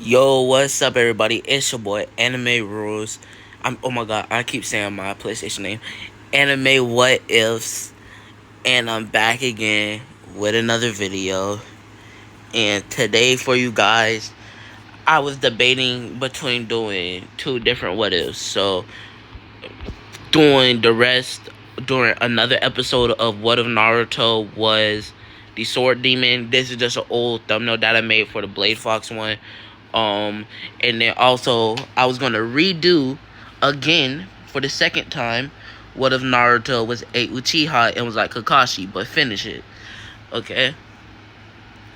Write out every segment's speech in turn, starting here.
Yo, what's up, everybody? It's your boy Anime Rules. Oh my god, I keep saying my PlayStation name, Anime What Ifs, and I'm back again with another video. And today, for you guys, I was debating between doing two different what ifs. So, doing the rest during another episode of What If Naruto was the Sword Demon. This is just an old thumbnail that I made for the Blade Fox one. And then also I was gonna redo again for the second time. What if Naruto was a Uchiha and was like Kakashi, but finish it? Okay.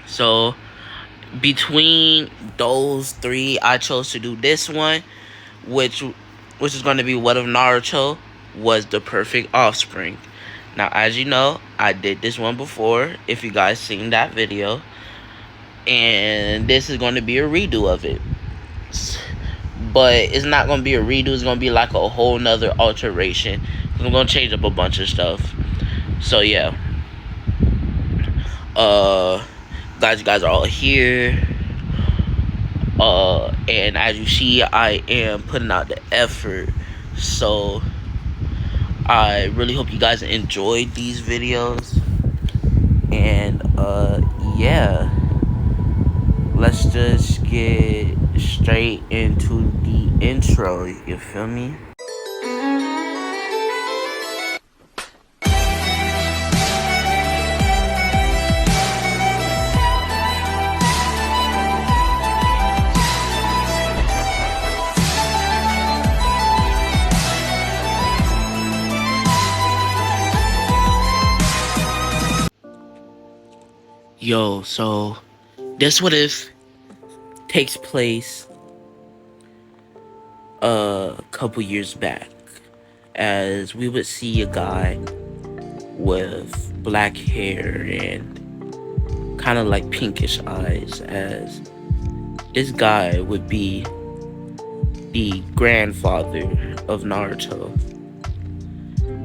So between those three, I chose to do this one, which is going to be what if Naruto was the perfect offspring. Now, as you know, I did this one before. If you guys seen that video, and this is going to be a redo of it. But it's not going to be a redo. It's going to be like a whole nother alteration. I'm going to change up a bunch of stuff. So yeah, uh, glad you guys are all here. And as you see, I am putting out the effort. So I really hope you guys enjoyed these videos. And yeah, let's just get straight into the intro. You feel me? Yo, so this what if takes place a couple years back, as we would see a guy with black hair and kind of like pinkish eyes, as this guy would be the grandfather of Naruto,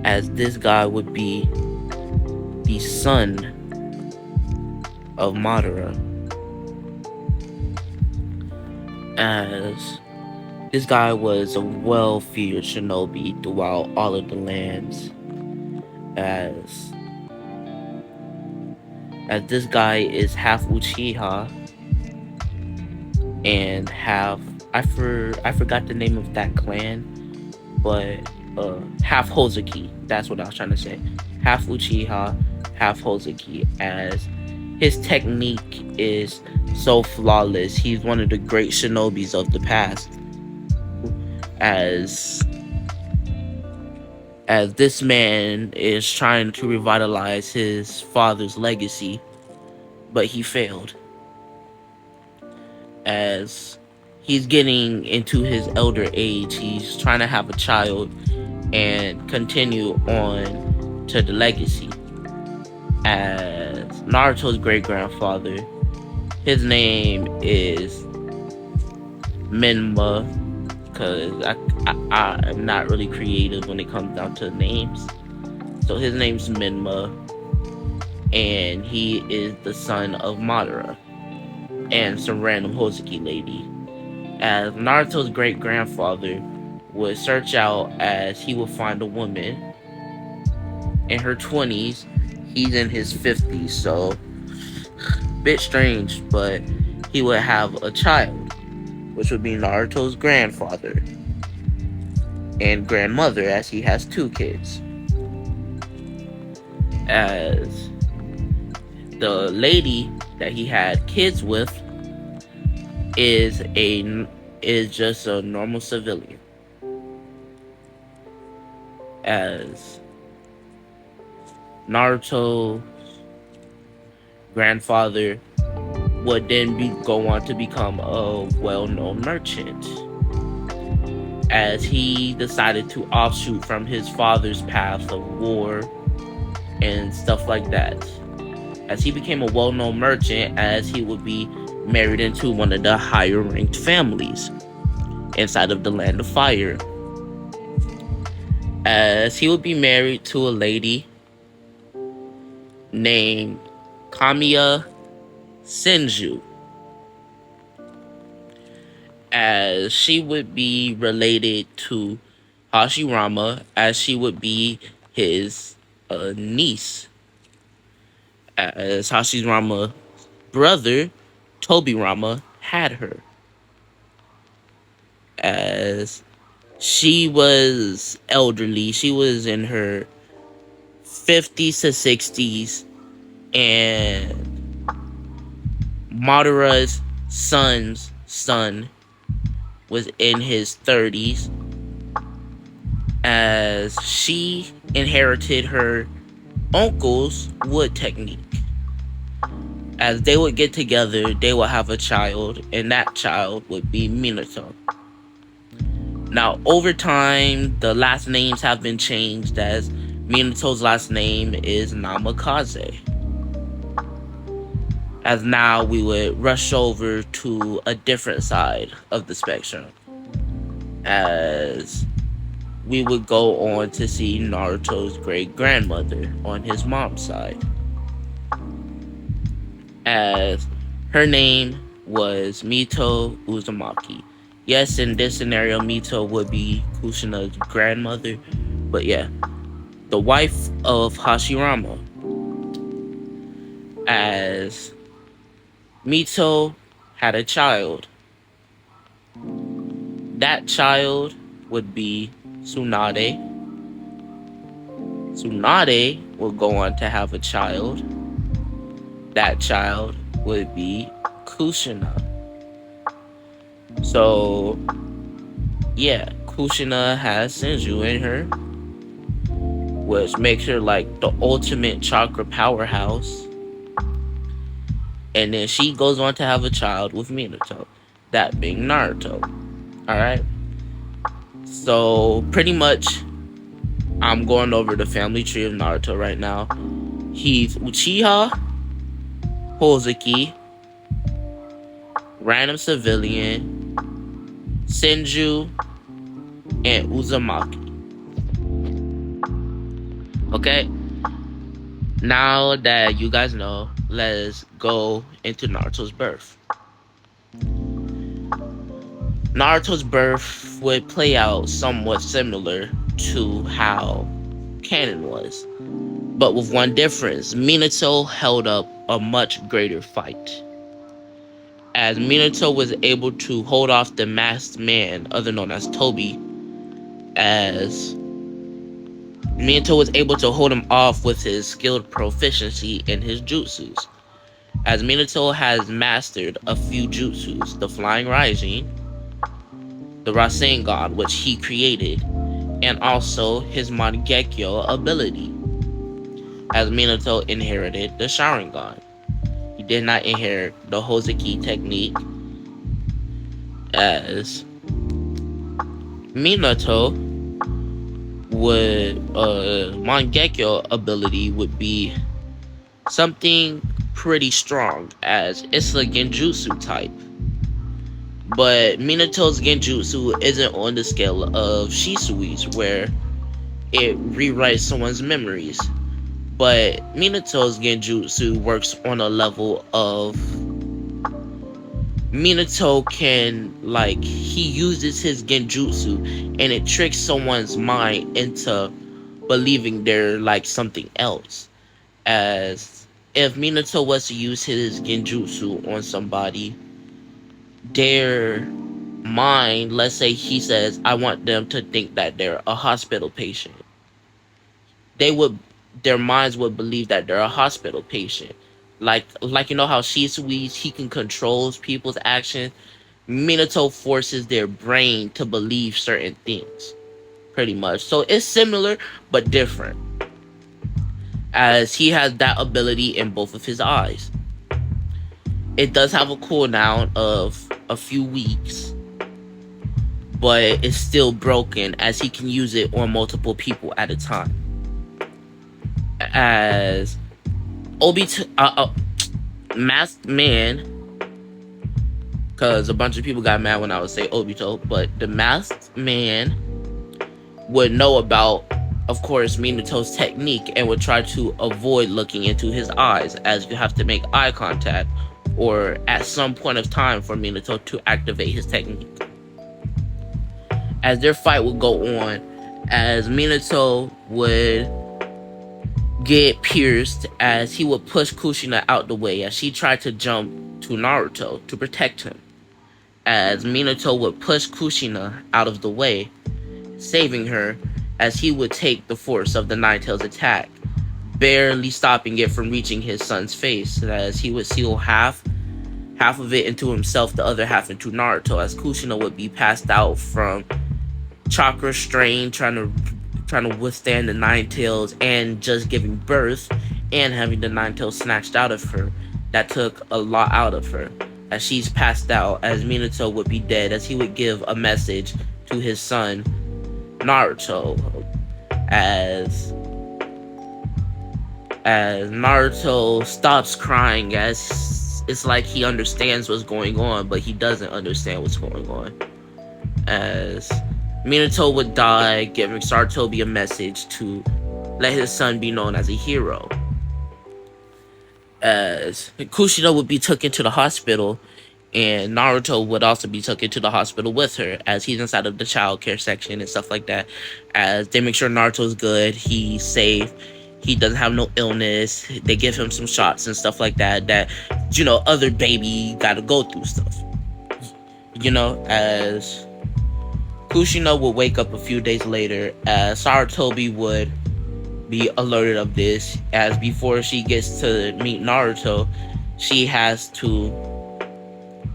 as this guy would be the son of Madara, as this guy was a well-feared shinobi throughout all of the lands, as this guy is half Uchiha and half I forgot the name of that clan, but half Hozuki. That's what I was trying to say. Half Uchiha, half Hozuki, as his technique is so flawless. He's one of the great shinobis of the past. As this man is trying to revitalize his father's legacy, but he failed. As he's getting into his elder age, he's trying to have a child and continue on to the legacy. As Naruto's great grandfather, his name is Minma, because I'm not really creative when it comes down to names. So his name's Minma, and he is the son of Madara and some random Hozuki lady. As Naruto's great grandfather would search out, as he would find a woman in her 20s. He's in his 50s, so bit strange, but he would have a child, which would be Naruto's grandfather and grandmother, as he has two kids. As the lady that he had kids with is just a normal civilian. As Naruto's grandfather would then go on to become a well-known merchant, as he decided to offshoot from his father's path of war and stuff like that. As he became a well-known merchant, as he would be married into one of the higher ranked families inside of the Land of Fire, as he would be married to a lady named Kamiya Senju, as she would be related to Hashirama, as she would be his niece, as Hashirama brother Tobirama had her, as she was elderly. She was in her 50s to 60s, and Madara's son's son was in his 30s, as she inherited her uncle's wood technique. As they would get together, they would have a child, and that child would be Minato. Now, over time, the last names have been changed, as Minato's last name is Namikaze. As now we would rush over to a different side of the spectrum, as we would go on to see Naruto's great grandmother on his mom's side, as her name was Mito Uzumaki. Yes, in this scenario, Mito would be Kushina's grandmother, but yeah, the wife of Hashirama, as Mito had a child. That child would be Tsunade. Tsunade would go on to have a child. That child would be Kushina. So, yeah, Kushina has Senju in her, which makes her like the ultimate chakra powerhouse. And then she goes on to have a child with Minato, that being Naruto. Alright? So, pretty much, I'm going over the family tree of Naruto right now. He's Uchiha, Hozuki, random civilian, Senju, and Uzumaki. Okay? Now that you guys know, let's go into Naruto's birth. Naruto's birth would play out somewhat similar to how canon was, but with one difference. Minato held up a much greater fight, as Minato was able to hold off the masked man, other known as Toby, as Minato was able to hold him off with his skilled proficiency in his jutsus, as Minato has mastered a few jutsus: the Flying Rising, the Rasengan, which he created, and also his Mangekyo ability, as Minato inherited the Sharingan. He did not inherit the Hozuki technique, as Minato would Mangekyo ability would be something pretty strong, as it's a Genjutsu type. But Minato's Genjutsu isn't on the scale of Shisui's, where it rewrites someone's memories. But Minato's Genjutsu works on a level of Minato can, like, he uses his Genjutsu and it tricks someone's mind into believing they're like something else. As if Minato was to use his Genjutsu on somebody, their mind, let's say he says, I want them to think that they're a hospital patient. Their minds would believe that they're a hospital patient. Like you know how Shisui, he can control people's actions. Minato forces their brain to believe certain things, pretty much. So it's similar but different, as he has that ability in both of his eyes. It does have a cooldown of a few weeks, but it's still broken, as he can use it on multiple people at a time. As Masked Man, because a bunch of people got mad when I would say Obito, but the Masked Man would know about, of course, Minato's technique, and would try to avoid looking into his eyes, as you have to make eye contact, or at some point of time for Minato to activate his technique. as their fight would go on, as Minato would get pierced, as he would push Kushina out the way as she tried to jump to Naruto to protect him. As Minato would push Kushina out of the way, saving her, as he would take the force of the Nine-Tails attack, barely stopping it from reaching his son's face, as he would seal half of it into himself, the other half into Naruto, as Kushina would be passed out from chakra strain, trying to withstand the Nine-Tails and just giving birth and having the Nine-Tails snatched out of her. That took a lot out of her. As she's passed out, as Minato would be dead, as he would give a message to his son Naruto, as Naruto stops crying, as it's like he understands what's going on, but he doesn't understand what's going on. As Minato would die, giving Sarutobi a message to let his son be known as a hero. As Kushina would be taken to the hospital, and Naruto would also be taken to the hospital with her, as he's inside of the child care section and stuff like that. As they make sure Naruto's good, he's safe, he doesn't have no illness. They give him some shots and stuff like that. That other baby got to go through stuff. As Kushina would wake up a few days later, as Sarutobi would be alerted of this, as before she gets to meet Naruto, she has to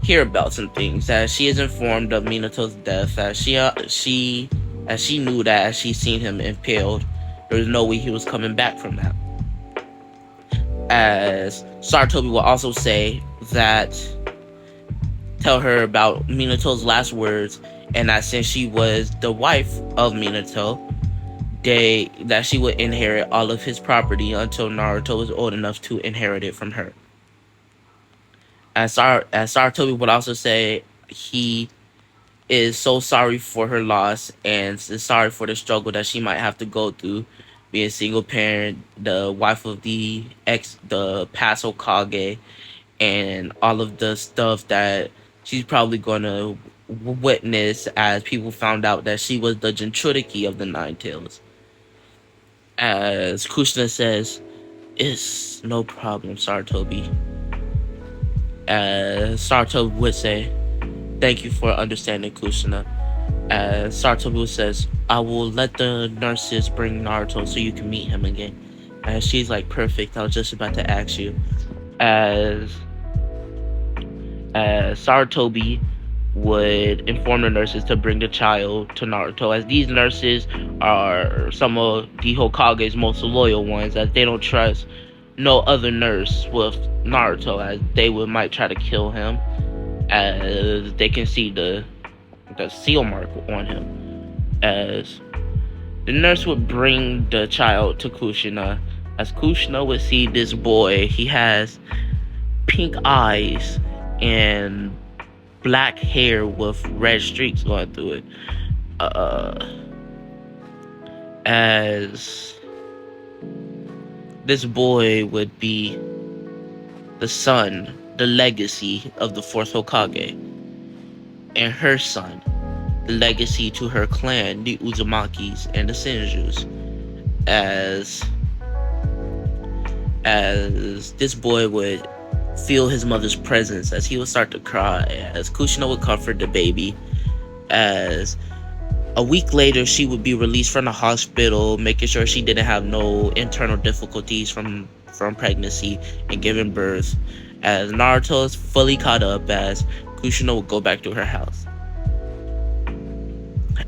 hear about some things. As she is informed of Minato's death, as she knew that as she seen him impaled, there was no way he was coming back from that. As Sarutobi will also say that, tell her about Minato's last words, and that since she was the wife of Minato, that she would inherit all of his property until Naruto was old enough to inherit it from her. As Sarutobi would also say, he is so sorry for her loss and is sorry for the struggle that she might have to go through, being a single parent, the wife of the past Hokage, and all of the stuff that she's probably gonna witness as people found out that she was the Jinchuriki of the Nine-Tails. As Kushina says, "It's no problem, Sarutobi." As Sarutobi would say, "Thank you for understanding, Kushina." As Sarutobi says, "I will let the nurses bring Naruto so you can meet him again." As she's like, "Perfect, I was just about to ask you." As Sarutobi would inform the nurses to bring the child to Naruto, as these nurses are some of the Hokage's most loyal ones, as they don't trust no other nurse with Naruto, as they might try to kill him, as they can see the seal mark on him. As the nurse would bring the child to Kushina, as Kushina would see this boy. He has pink eyes and black hair with red streaks going through it. As this boy would be the son, the legacy of the fourth Hokage, and her son, the legacy to her clan, the Uzumakis and the Senjus. As this boy would feel his mother's presence, as he would start to cry, as Kushina would comfort the baby. As a week later, she would be released from the hospital, making sure she didn't have no internal difficulties from pregnancy and giving birth. As Naruto is fully caught up, as Kushina would go back to her house.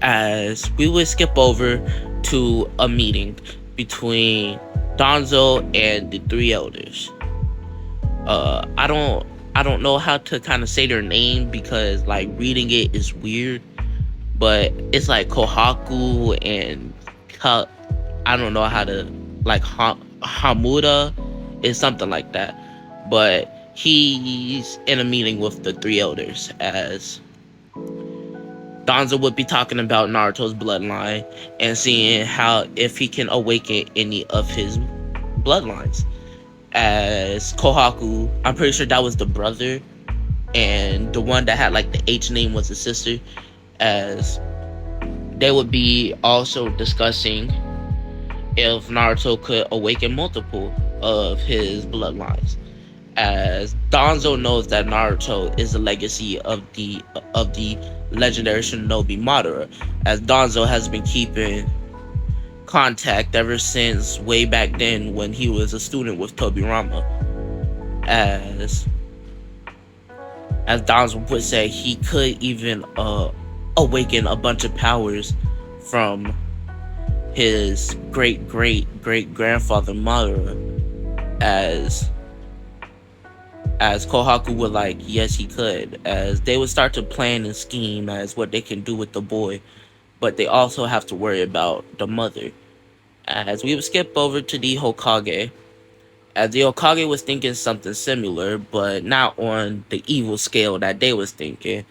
As we would skip over to a meeting between Danzo and the three elders. I don't know how to kind of say their name, because like reading it is weird, but it's like Kohaku and I don't know how to, like, Hamuda is something like that, but he's in a meeting with the three elders, as Danzo would be talking about Naruto's bloodline and seeing how if he can awaken any of his bloodlines. As Kohaku, I'm pretty sure that was the brother, and the one that had like the H name was the sister. As They would be also discussing if Naruto could awaken multiple of his bloodlines, as Danzo knows that Naruto is the legacy of the legendary shinobi Madara, as Danzo has been keeping contact ever since way back then when he was a student with Tobirama. As Danzo would say, he could even awaken a bunch of powers from his great great great grandfather Madara, as Kohaku would like, yes, he could, as they would start to plan and scheme as what they can do with the boy, but they also have to worry about the mother. As we would skip over to the Hokage, as the Hokage was thinking something similar, but not on the evil scale that they was thinking.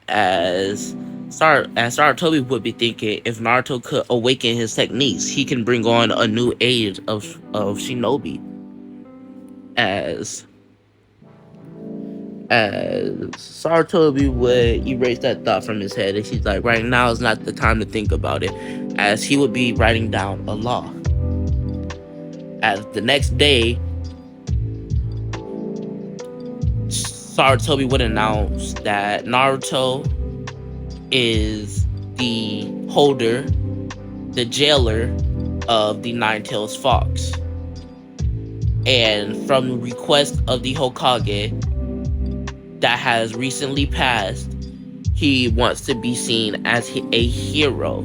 As Sarutobi would be thinking, if Naruto could awaken his techniques, he can bring on a new age of shinobi. As Sarutobi would erase that thought from his head, and he's like, right now is not the time to think about it, as he would be writing down a law. As the next day, Sarutobi would announce that Naruto is the holder, the jailer of the Nine-Tails Fox. And from the request of the Hokage that has recently passed, he wants to be seen as a hero.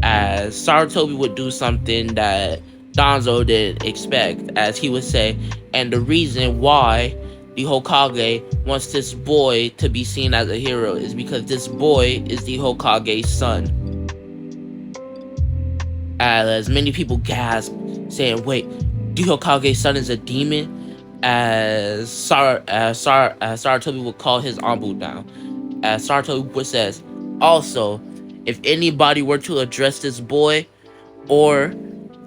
As Sarutobi would do something that Danzo didn't expect, as he would say, and the reason why the Hokage wants this boy to be seen as a hero is because this boy is the Hokage's son. As many people gasp, saying, wait, the Hokage's son is a demon? As Sarutobi would call his Anbu down. As Sarutobi says, also, if anybody were to address this boy or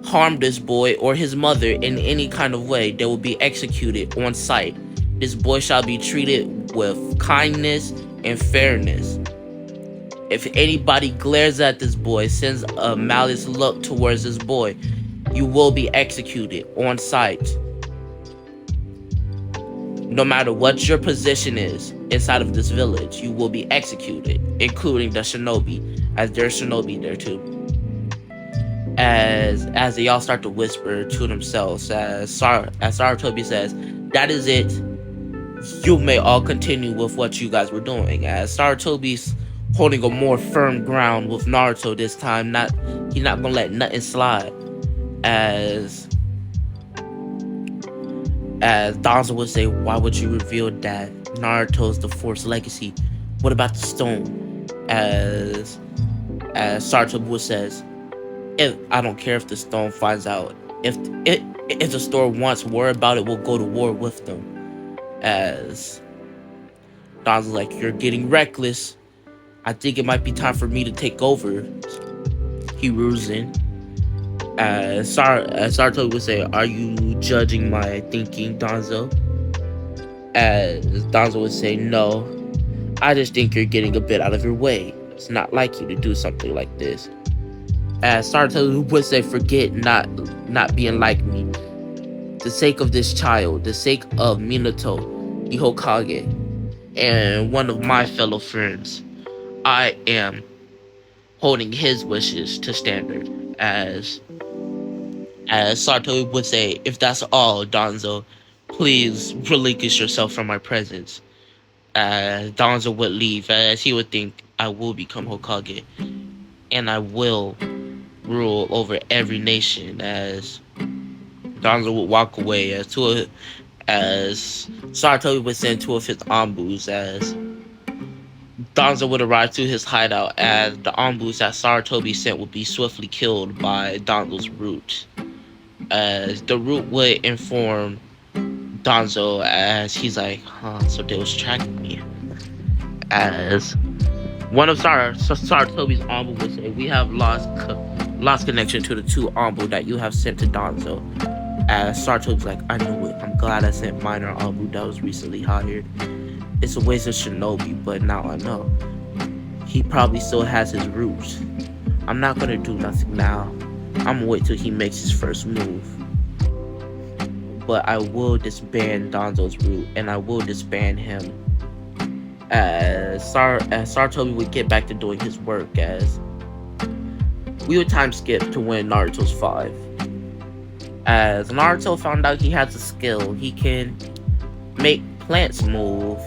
harm this boy or his mother in any kind of way, they will be executed on sight. This boy shall be treated with kindness and fairness. If anybody glares at this boy, sends a malice look towards this boy, you will be executed on sight. No matter what your position is inside of this village, you will be executed, including the shinobi, as there's shinobi there too. As they all start to whisper to themselves, as Sarutobi says, that is it. You may all continue with what you guys were doing. As Sarutobi's holding a more firm ground with Naruto this time, he's not gonna let nothing slide. As Danzo would say, why would you reveal that Naruto's the Force legacy? What about the stone? As Sarutobi would says, if I don't care if the stone finds out, if the store wants war about it, we'll go to war with them. As Danzo's like, you're getting reckless. I think it might be time for me to take over. Hiruzen. Sarutobi would say, are you judging my thinking, Danzo? As Danzo would say, no. I just think you're getting a bit out of your way. It's not like you to do something like this. As Sarutobi would say, forget not being like me. The sake of this child, the sake of Minato, the Hokage, and one of my fellow friends, I am holding his wishes to standard. As Sarutobi would say, if that's all, Danzo, please relinquish yourself from my presence. As Danzo would leave, as he would think, I will become Hokage, and I will rule over every nation. As Danzo would walk away, as Sarutobi would send two of his Anbus, as Danzo would arrive to his hideout, as the Anbus that Sarutobi sent would be swiftly killed by Danzo's root. As the root would inform Danzo, as he's like, so they was tracking me. As one of Sarutobi's Anbu would say, we have lost connection to the two Anbu that you have sent to Danzo. As Sarutobi's like, I knew it. I'm glad I sent minor Anbu that was recently hired. It's a waste of shinobi, but now I know. he probably still has his roots. I'm not gonna do nothing now. I'm gonna wait till he makes his first move. But I will disband Donzo's root, and I will disband him as Sartobi would get back to doing his work, as we would time skip to when Naruto's 5. As Naruto found out he has a skill, he can make plants move.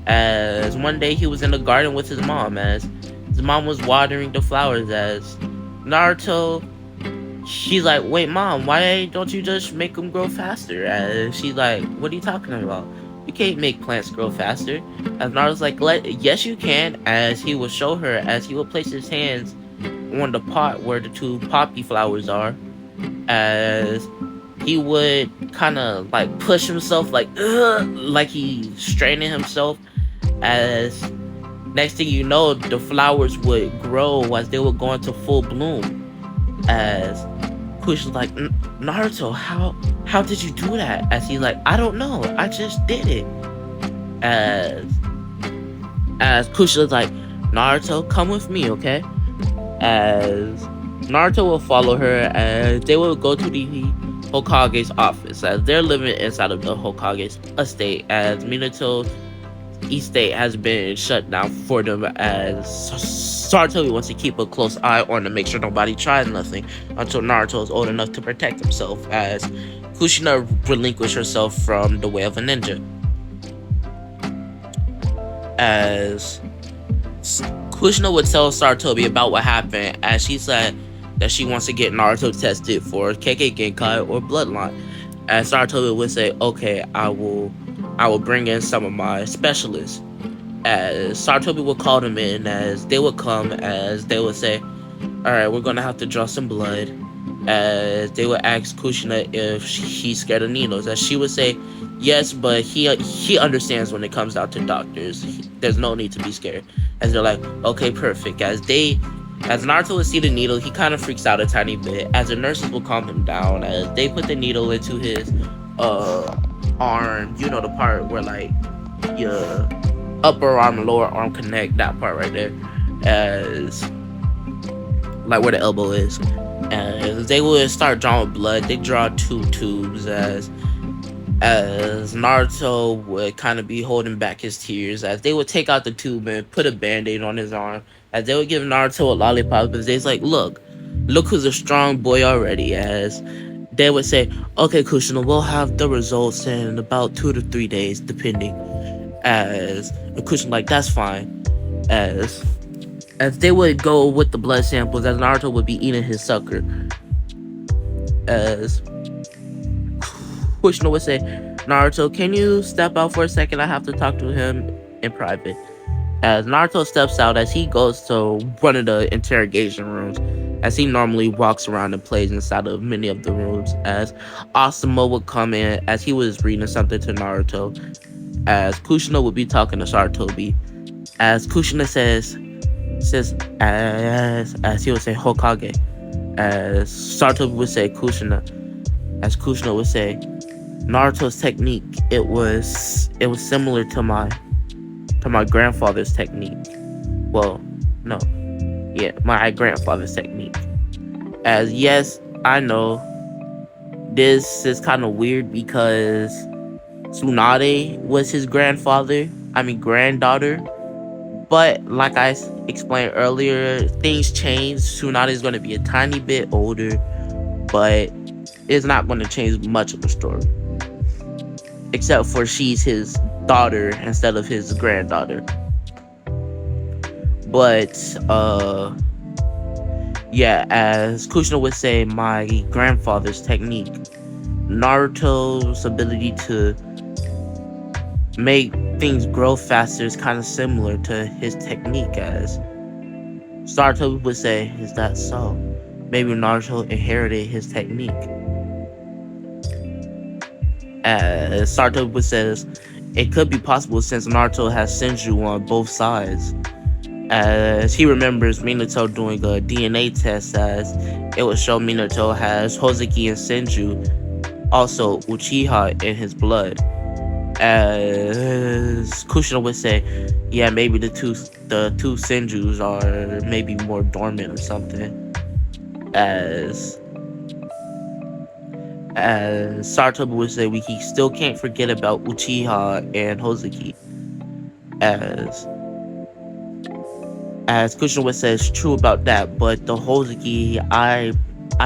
As one day he was in the garden with his mom, as his mom was watering the flowers, as Naruto, she's like, wait mom, why don't you just make them grow faster? As she's like, what are you talking about? You can't make plants grow faster. As Naruto's like, yes you can, as he will show her, as he will place his hands on the pot where the 2 poppy flowers are, as he would kind of like push himself like he's straining himself, as next thing you know the flowers would grow as they would go into full bloom. As Kush was like, Naruto, how did you do that? As he's like, I don't know, I just did it. as as Kush was like, Naruto, come with me, okay? As Naruto will follow her, as they will go to the Hokage's office, as they're living inside of the Hokage's estate, as Minato estate has been shut down for them, as Sartori wants to keep a close eye on to make sure nobody tries nothing until Naruto is old enough to protect himself, as Kushina relinquished herself from the way of a ninja. As Kushina would tell Sartobi about what happened, as she said that she wants to get Naruto tested for KK Genkai or Bloodline. As Sartobi would say, okay, I will bring in some of my specialists. As Sartobi would call them in, as they would come, as they would say, alright, we're gonna have to draw some blood. As they would ask Kushina if he's scared of needles, as she would say yes, but he understands when it comes down to doctors. There's no need to be scared. As they're like, okay, perfect. As Naruto would see the needle, he kind of freaks out a tiny bit. As the nurses will calm him down, as they put the needle into his arm, you know, the part where like your upper arm and lower arm connect, that part right there, as like where the elbow is. As they would start drawing blood, they draw 2 tubes, as Naruto would kind of be holding back his tears, as they would take out the tube and put a band-aid on his arm, as they would give Naruto a lollipop, because they's like, look who's a strong boy already. As they would say, okay, Kushina, we'll have the results in about 2 to 3 days, depending. As Kushina like, that's fine. As they would go with the blood samples, as Naruto would be eating his sucker, as Kushina would say, Naruto, can you step out for a second? I have to talk to him in private. As Naruto steps out, as he goes to one of the interrogation rooms, as he normally walks around and plays inside of many of the rooms, as Asuma would come in, as he was reading something to Naruto, as Kushina would be talking to Sartobi, as Kushina says as he would say Hokage, as Sartobi would say Kushina, as Kushina would say, Naruto's technique, it was similar to my grandfather's technique. Well, no, yeah, my grandfather's technique. As yes, I know this is kind of weird because Tsunade was his granddaughter, but like I explained earlier, things change. Tsunade is going to be a tiny bit older, but it's not going to change much of the story, except for she's his daughter instead of his granddaughter. But yeah, as Kushina would say, my grandfather's technique, Naruto's ability to make things grow faster is kind of similar to his technique. As Sartobi would say, is that so? Maybe Naruto inherited his technique. As Sartobi says, it could be possible since Naruto has Senju on both sides. As he remembers Minato doing a DNA test, as it would show Minato has Hozuki and Senju, also Uchiha, in his blood. As Kushina would say, yeah, maybe the two Senjus are maybe more dormant or something. As Sartobi would say, we still can't forget about Uchiha and Hozuki. As Kushina would say, it's true about that, but the Hozuki, I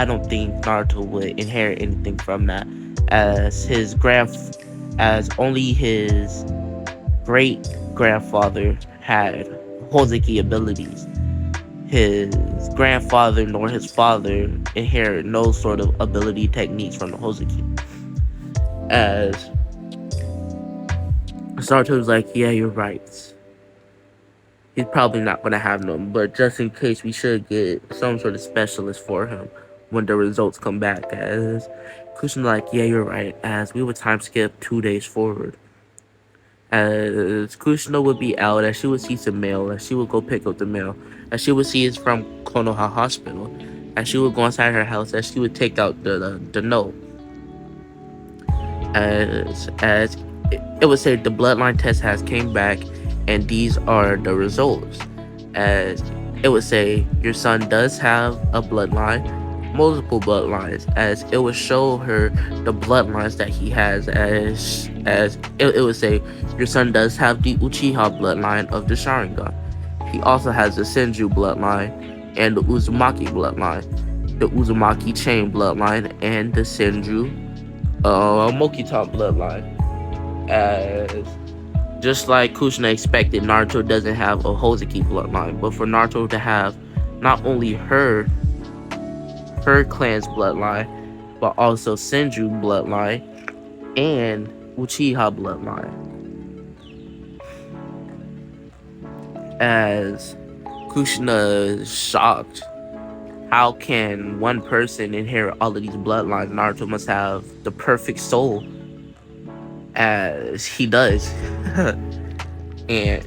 don't think Naruto would inherit anything from that. As his as only his great grandfather had Hozuki abilities. His grandfather nor his father inherited no sort of ability techniques from the Hozuki. As Naruto was like, yeah, you're right. He's probably not going to have them, but just in case, we should get some sort of specialist for him when the results come back. As Kushina like, yeah, you're right. As we would time skip 2 days forward. As Kushina would be out, as she would see some mail, as she would go pick up the mail, as she would see it's from Konoha Hospital, as she would go inside her house, as she would take out the note, as it would say the bloodline test has came back, and these are the results. As it would say your son does have a bloodline, multiple bloodlines, as it would show her the bloodlines that he has. As it would say your son does have the Uchiha bloodline of the Sharingan. He also has the Senju bloodline and the Uzumaki bloodline, the Uzumaki chain bloodline, and the Senju Mokitan bloodline. As just like Kushina expected, Naruto doesn't have a Hozuki bloodline, but for Naruto to have not only her clan's bloodline, but also Senju bloodline and Uchiha bloodline. As Kushina is shocked, how can one person inherit all of these bloodlines? Naruto must have the perfect soul, as he does. And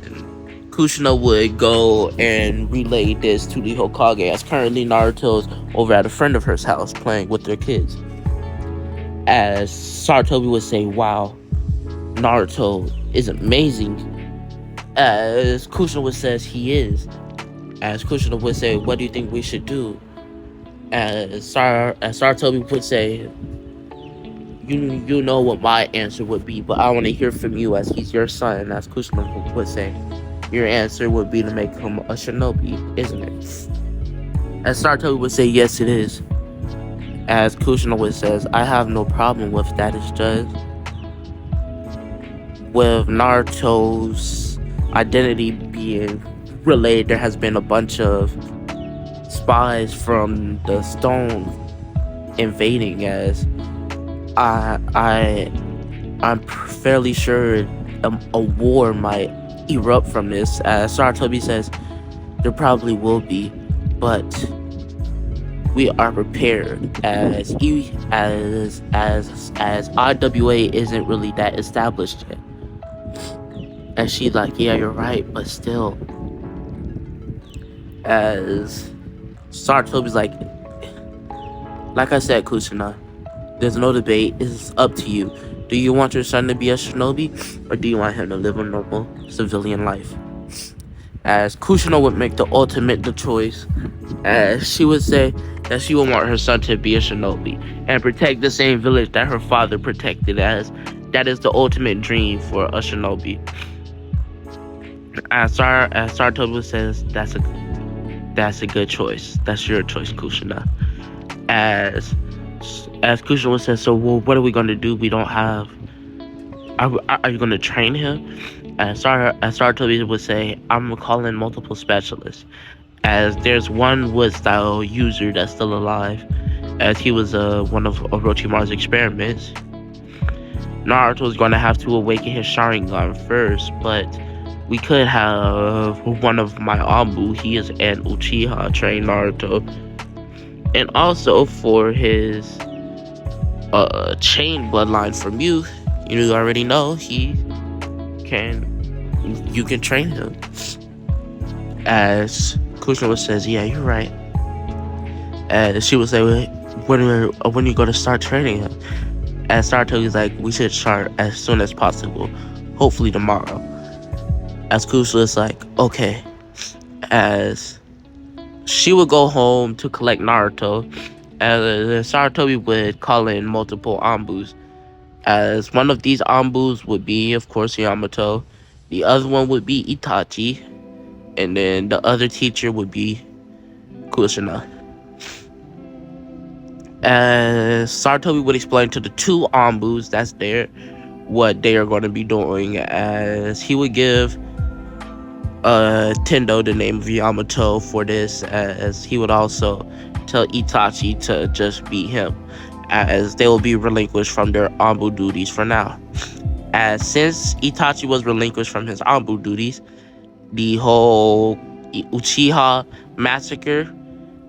Kushina would go and relay this to the Hokage, as currently Naruto's over at a friend of hers house playing with their kids. As Saratobi would say, wow, Naruto is amazing. As Kushina would say, he is. As Kushina would say, what do you think we should do? As Saratobi would say, you know what my answer would be, but I want to hear from you as he's your son. As Kushina would say, your answer would be to make him a shinobi, isn't it? As Saratobi would say, yes, it is. As Kushina would says, I have no problem with that. It's just with Naruto's identity being relayed, there has been a bunch of spies from the stone invading. As I'm fairly sure a war might erupt from this. As Saratobi says, there probably will be, but we are prepared. As IWA isn't really that established yet. And she's like, yeah, you're right, but still. As Saratobi's like I said, Kushina, there's no debate. It's up to you. Do you want your son to be a shinobi, or do you want him to live a normal civilian life? As Kushina would make the ultimate choice, as she would say that she would want her son to be a shinobi and protect the same village that her father protected, as that is the ultimate dream for a shinobi. As Saratobi says, that's a good choice. That's your choice, Kushina. As Kushina says, so well, what are we going to do? We don't have. Are you going to train him? As Saratobi would say, I'm calling multiple specialists. As there's one wood style user that's still alive, as he was one of Orochimaru's experiments. Naruto's going to have to awaken his Sharingan first, but we could have one of my Ambu. He is an Uchiha trained Naruto. And also for his chain bloodline from you already know you can train him. As Kushina says, yeah, you're right. And she would say, when are you going to start training him? As Saratobi's like, we should start as soon as possible, hopefully tomorrow. As Kusula is like, okay. As she would go home to collect Naruto, as Saratobi would call in multiple Ambus. As one of these Ambus would be, of course, Yamato. The other one would be Itachi. And then the other teacher would be Kushina. As Saratobi would explain to the two Ambus that's there what they are going to be doing, as he would give Tendo the name of Yamato for this, as he would also tell Itachi to just beat him, as they will be relinquished from their Ambu duties for now. As since Itachi was relinquished from his Ambu duties, the whole Uchiha massacre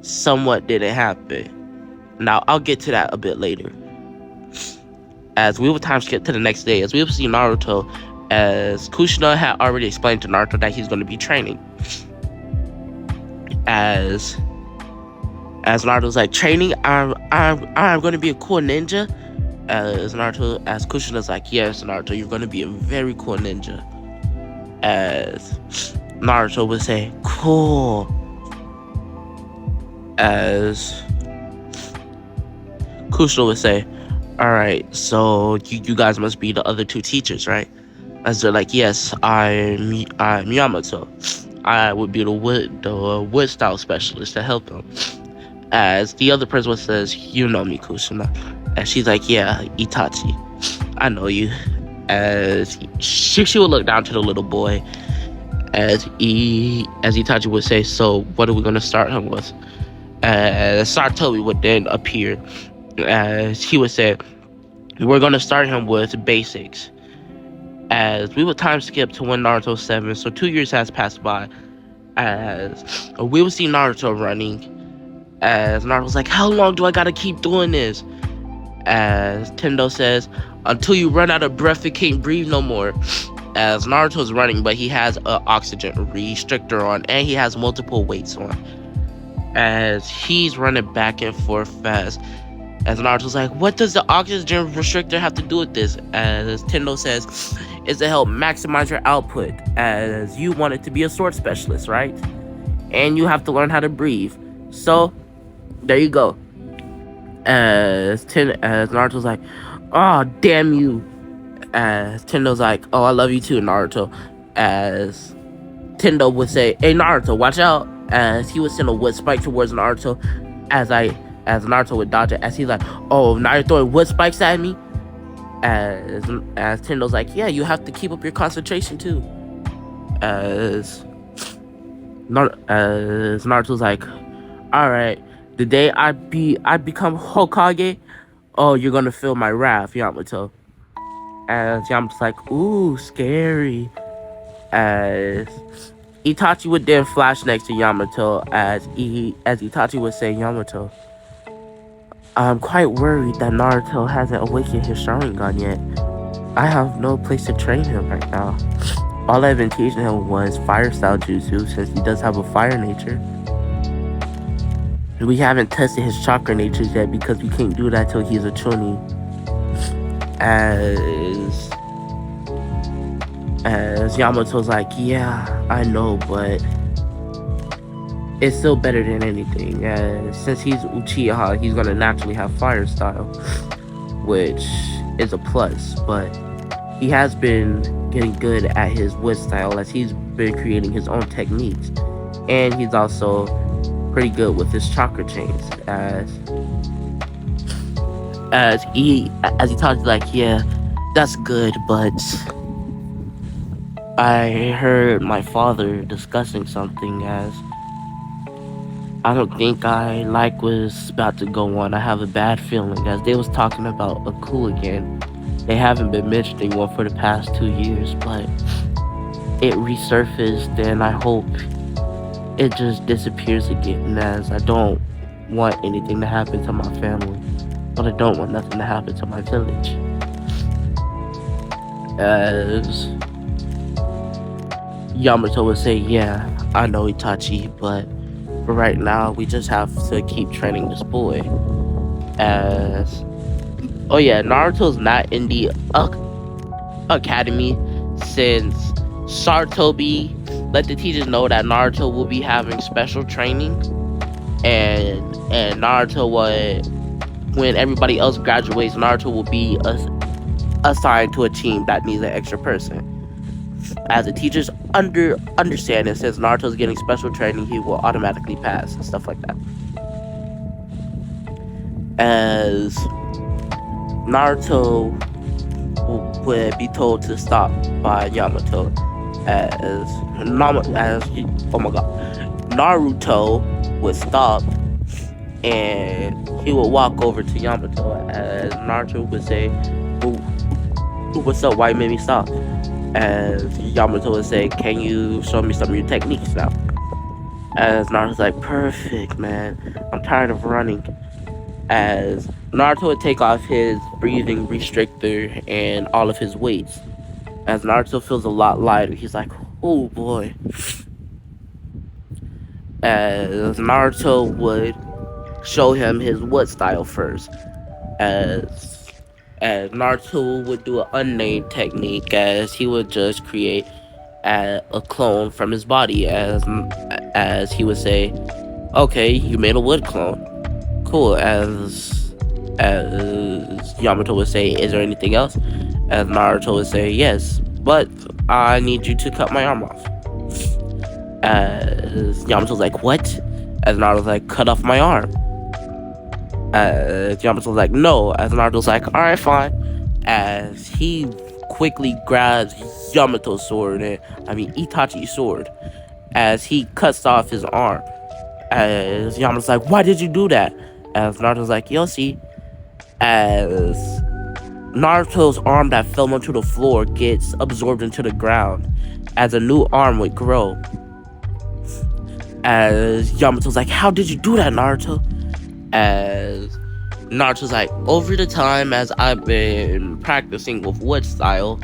somewhat didn't happen. Now, I'll get to that a bit later. As we will time skip to the next day, as we will see Naruto, as Kushina had already explained to Naruto that he's going to be training. As Naruto's like, training? I'm going to be a cool ninja? As Kushina's like, yes, Naruto, you're going to be a very cool ninja. As Naruto would say, cool. As Kushina would say, alright, so you guys must be the other two teachers, right? As they're like, yes, I'm Yamato. I would be the wood style specialist to help them. As the other person says, you know me, Kushina. And she's like, yeah, Itachi, I know you. As she would look down to the little boy. As Itachi would say, so what are we gonna start him with? Saratobi would then appear. As he would say, we're gonna start him with basics. As we would time skip to when Naruto's 7, so 2 years has passed by. As we would see Naruto running. As Naruto's like, how long do I gotta keep doing this? As Tendo says, until you run out of breath and can't breathe no more. As Naruto's running, but he has an oxygen restrictor on, and he has multiple weights on. As he's running back and forth fast. As Naruto's like, what does the oxygen restrictor have to do with this? As Tendo says, is to help maximize your output, as you want it to be a sword specialist, right? And you have to learn how to breathe. So, there you go. As Naruto's like, oh, damn you. As Tendo's like, oh, I love you too, Naruto. As Tendo would say, hey, Naruto, watch out. As he would send a wood spike towards Naruto. As Naruto would dodge it, as he's like, oh, now you're throwing wood spikes at me? As Tendo's like, yeah, you have to keep up your concentration too. As Naruto's like, alright, the day I become Hokage, oh, you're gonna feel my wrath, Yamato. As Yamato's like, ooh, scary. As Itachi would then flash next to Yamato, as Itachi would say, Yamato, I'm quite worried that Naruto hasn't awakened his Sharingan yet. I have no place to train him right now. All I've been teaching him was fire style jutsu, since he does have a fire nature. We haven't tested his chakra natures yet, because we can't do that till he's a Chunin. As Yamato's like, yeah, I know, but it's still better than anything. Since he's Uchiha, he's gonna naturally have fire style, which is a plus. But he has been getting good at his wood style, as he's been creating his own techniques, and he's also pretty good with his chakra chains. As he talks like, yeah, that's good, but I heard my father discussing something, as I don't think I like what's about to go on. I have a bad feeling, as they was talking about a coup again. They haven't been mentioning one for the past 2 years, but it resurfaced, and I hope it just disappears again, as I don't want anything to happen to my family, but I don't want nothing to happen to my village. As Yamato would say, yeah, I know, Itachi, but for right now, we just have to keep training this boy. As Oh yeah, Naruto's not in the academy since Sartobi let the teachers know that Naruto will be having special training, and Naruto would, when everybody else graduates, Naruto will be assigned to a team that needs an extra person. As the teachers understand it, since Naruto's getting special training, he will automatically pass and stuff like that. As Naruto would be told to stop by Yamato, as oh my god, Naruto would stop and he would walk over to Yamato, as Naruto would say, "What's up? Why you made me stop?" As Yamato would say, "Can you show me some of your techniques now?" As Naruto's like, "Perfect, man. I'm tired of running." As Naruto would take off his breathing restrictor and all of his weights. As Naruto feels a lot lighter, he's like, "Oh boy." As Naruto would show him his wood style first. As Naruto would do an unnamed technique, as he would just create a clone from his body, as he would say, "Okay, you made a wood clone. Cool." As Yamato would say, "Is there anything else?" As Naruto would say, "Yes, but I need you to cut my arm off." As Yamato's like, "What?" As Naruto's like, "Cut off my arm." As Yamato's like, "No." As Naruto's like, "Alright, fine." As he quickly grabs Yamato's sword, Itachi's sword, as he cuts off his arm. As Yamato's like, "Why did you do that?" As Naruto's like, "You'll see." As Naruto's arm that fell onto the floor gets absorbed into the ground, as a new arm would grow. As Yamato's like, "How did you do that, Naruto?" As Naruto's like, "Over the time, as I've been practicing with wood style,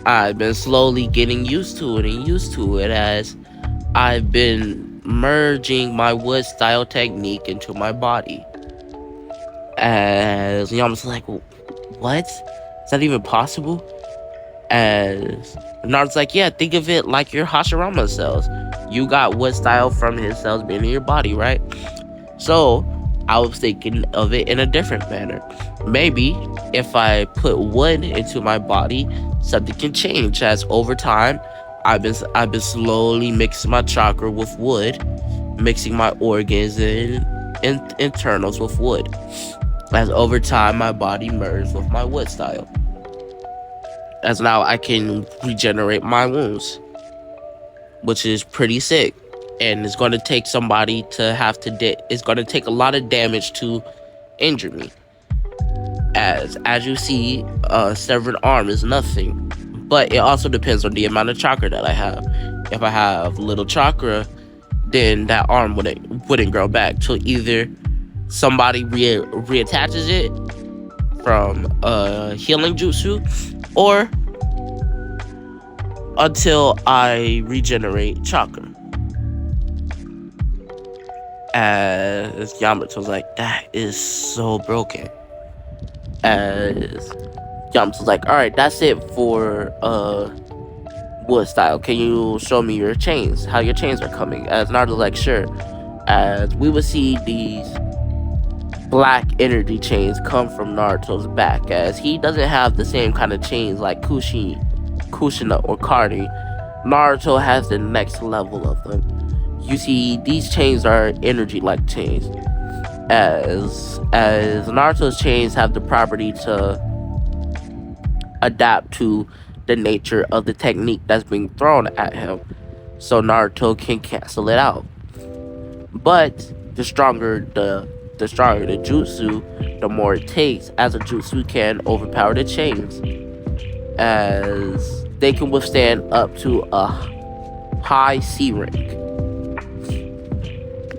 I've been slowly getting used to it, as I've been merging my wood style technique into my body." As Yamato's like, "What? Is that even possible?" As Naruto's like, "Yeah, think of it like your Hashirama cells. You got wood style from his cells being in your body, right? So I was thinking of it in a different manner. Maybe if I put wood into my body, something can change. As over time, I've been slowly mixing my chakra with wood, mixing my organs and internals with wood. As over time, my body merged with my wood style. As now I can regenerate my wounds, which is pretty sick. And it's going to take somebody to have to it's going to take a lot of damage to injure me. As you see, a severed arm is nothing, but it also depends on the amount of chakra that I have. If I have little chakra, then that arm wouldn't grow back. So either somebody reattaches it from healing jutsu, or until I regenerate chakra." As Yamato's like, "That is so broken." As Yamato's like, "Alright, that's it for wood style. Can you show me your chains? How your chains are coming?" As Naruto's like, "Sure." As we would see these black energy chains come from Naruto's back, as he doesn't have the same kind of chains like Kushina or Kari. Naruto has the next level of them. You see, these chains are energy-like chains. As Naruto's chains have the property to adapt to the nature of the technique that's being thrown at him, so Naruto can cancel it out. But the stronger the jutsu, the more it takes, as a jutsu can overpower the chains, as they can withstand up to a high C rank.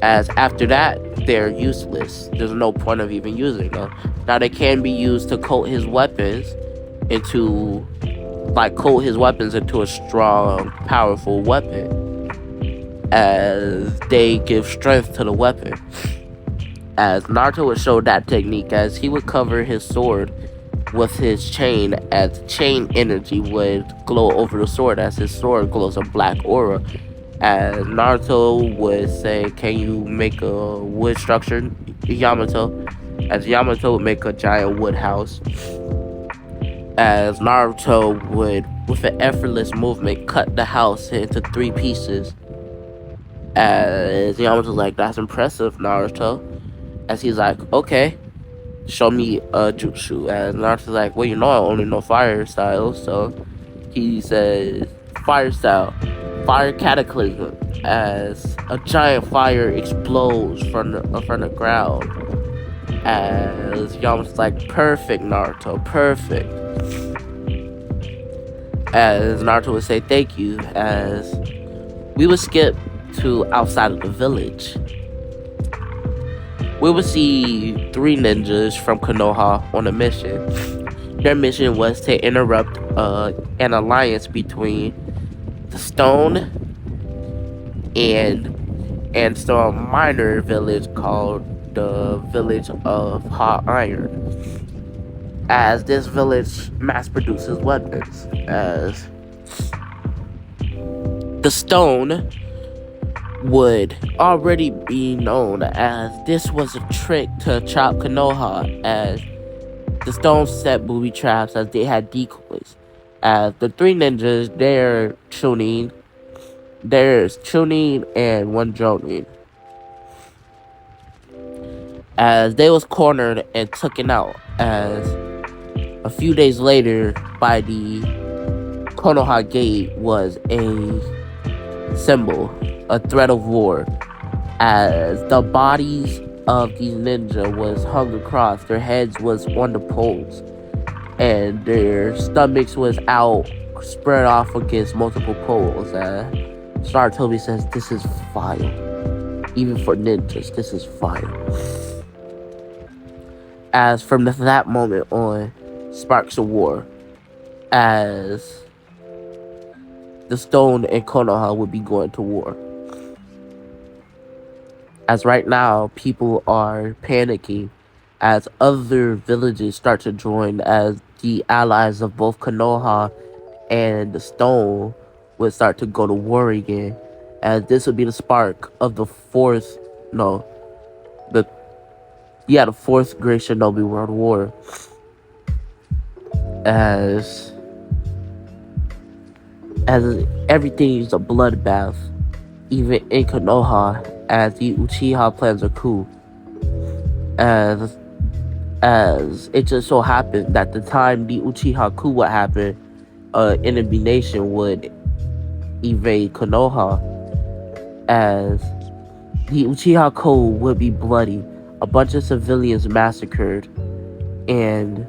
As after that, they're useless. There's no point of even using them. Now they can be used to coat his weapons into a strong, powerful weapon, as they give strength to the weapon. As Naruto would show that technique, as he would cover his sword with his chain, as chain energy would glow over the sword, as his sword glows a black aura. As Naruto would say, "Can you make a wood structure, Yamato?" As Yamato would make a giant wood house. As Naruto would, with an effortless movement, cut the house into three pieces. As Yamato's like, "That's impressive, Naruto." As he's like, "Okay, show me a jutsu." And Naruto's like, "Well, I only know fire style." So he says, "Fire style, fire cataclysm." As a giant fire explodes from the ground. As Yamato's like, "Perfect, Naruto, perfect." As Naruto would say, "Thank you." As we would skip to outside of the village. We would see three ninjas from Konoha on a mission. Their mission was to interrupt an alliance between the Stone and some minor village called the village of Hot Iron. As this village mass produces weapons. As the Stone would already be known as this was a trick to trap Konoha, as the Stones set booby traps as they had decoys. As the three ninjas, there's Chunin and one Jonin. As they was cornered and taken out. As a few days later, by the Konoha gate was a symbol, a threat of war. As the bodies of these ninja was hung across, their heads was on the poles, and their stomachs was out, spread off against multiple poles. Star Toby says, "This is fire. Even for ninjas, this is fire." As from that moment on, sparks of war. As the Stone and Konoha would be going to war. As right now, people are panicking as other villages start to join, as the allies of both Konoha and the Stone would start to go to war again. As this would be the spark of the fourth, no, the fourth Great Shinobi World War. As everything is a bloodbath, even in Konoha, as the Uchiha plans a coup. As it just so happened that the time the Uchiha coup would happen, enemy nation would invade Konoha. As the Uchiha coup would be bloody, a bunch of civilians massacred, and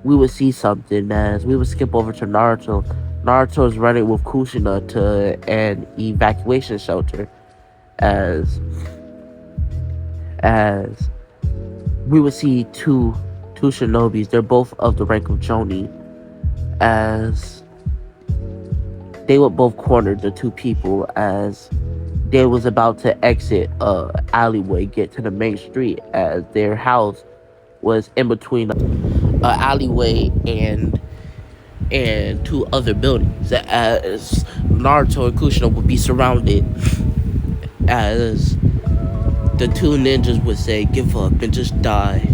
we would see something. As we would skip over to Naruto. Naruto is running with Kushina to an evacuation shelter. As we would see two shinobis. They're both of the rank of Jonin. As they would both corner the two people as they was about to exit a alleyway, get to the main street, as their house was in between a alleyway and two other buildings. As Naruto and Kushina would be surrounded, as the two ninjas would say, "Give up and just die.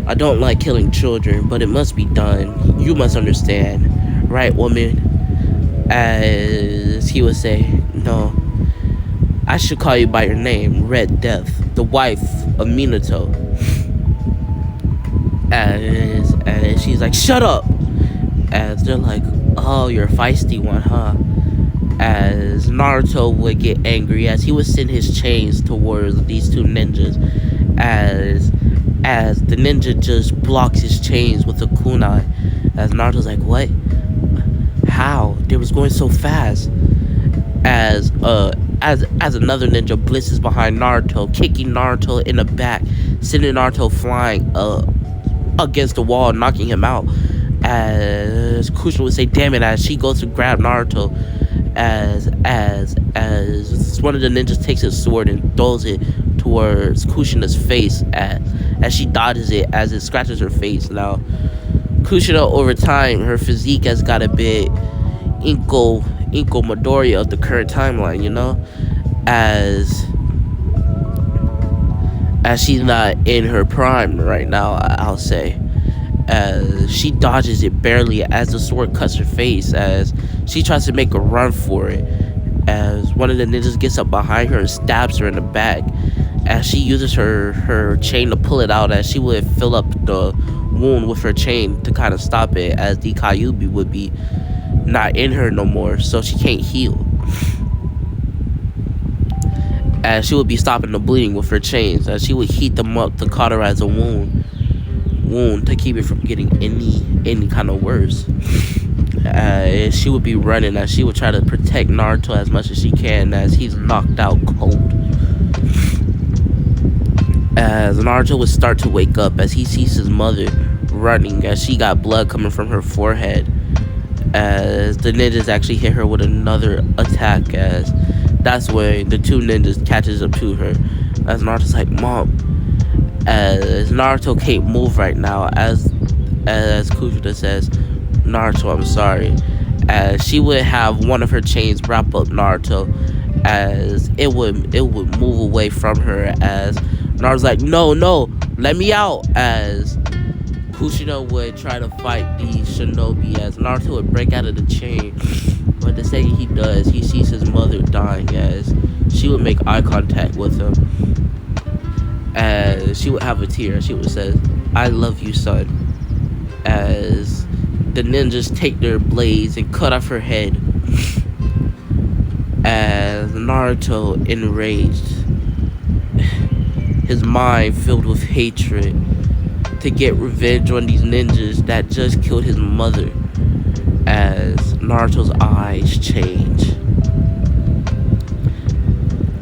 I don't like killing children, but it must be done. You must understand. Right, woman?" As he would say, "No, I should call you by your name, Red Death, the wife of Minato." As she's like, "Shut up!" As they're like, "Oh, you're a feisty one, huh?" As Naruto would get angry, as he would send his chains towards these two ninjas, as the ninja just blocks his chains with a kunai. As Naruto's like, "What? How? They was going so fast." As another ninja blitzes behind Naruto, kicking Naruto in the back, sending Naruto flying against the wall, knocking him out. As Kushina would say, "Damn it!" As she goes to grab Naruto, as one of the ninjas takes his sword and throws it towards Kushina's face as she dodges it as it scratches her face. Now, Kushina, over time, her physique has got a bit Inko Midoriya of the current timeline, as she's not in her prime right now, I'll say. As she dodges it barely as the sword cuts her face, as she tries to make a run for it, as one of the ninjas gets up behind her and stabs her in the back, as she uses her chain to pull it out, as she would fill up the wound with her chain to kind of stop it, as the Kyuubi would be not in her no more, so she can't heal, as she would be stopping the bleeding with her chains, as she would heat them up to cauterize a wound to keep it from getting any kind of worse. She would be running, as she would try to protect Naruto as much as she can, as he's knocked out cold. As Naruto would start to wake up, as he sees his mother running, as she got blood coming from her forehead, as the ninjas actually hit her with another attack, as that's when the two ninjas catches up to her, as Naruto's like, "Mom," as Naruto can't move right now, as Kushina says, "Naruto, I'm sorry," as she would have one of her chains wrap up Naruto, as it would move away from her, as Naruto's like, "No, let me out," as Kushina would try to fight the shinobi, as Naruto would break out of the chain, but the second he does, he sees his mother dying, as she would make eye contact with him, as she would have a tear. She would say, "I love you, son," as the ninjas take their blades and cut off her head, as Naruto, enraged, his mind filled with hatred, to get revenge on these ninjas that just killed his mother, as Naruto's eyes change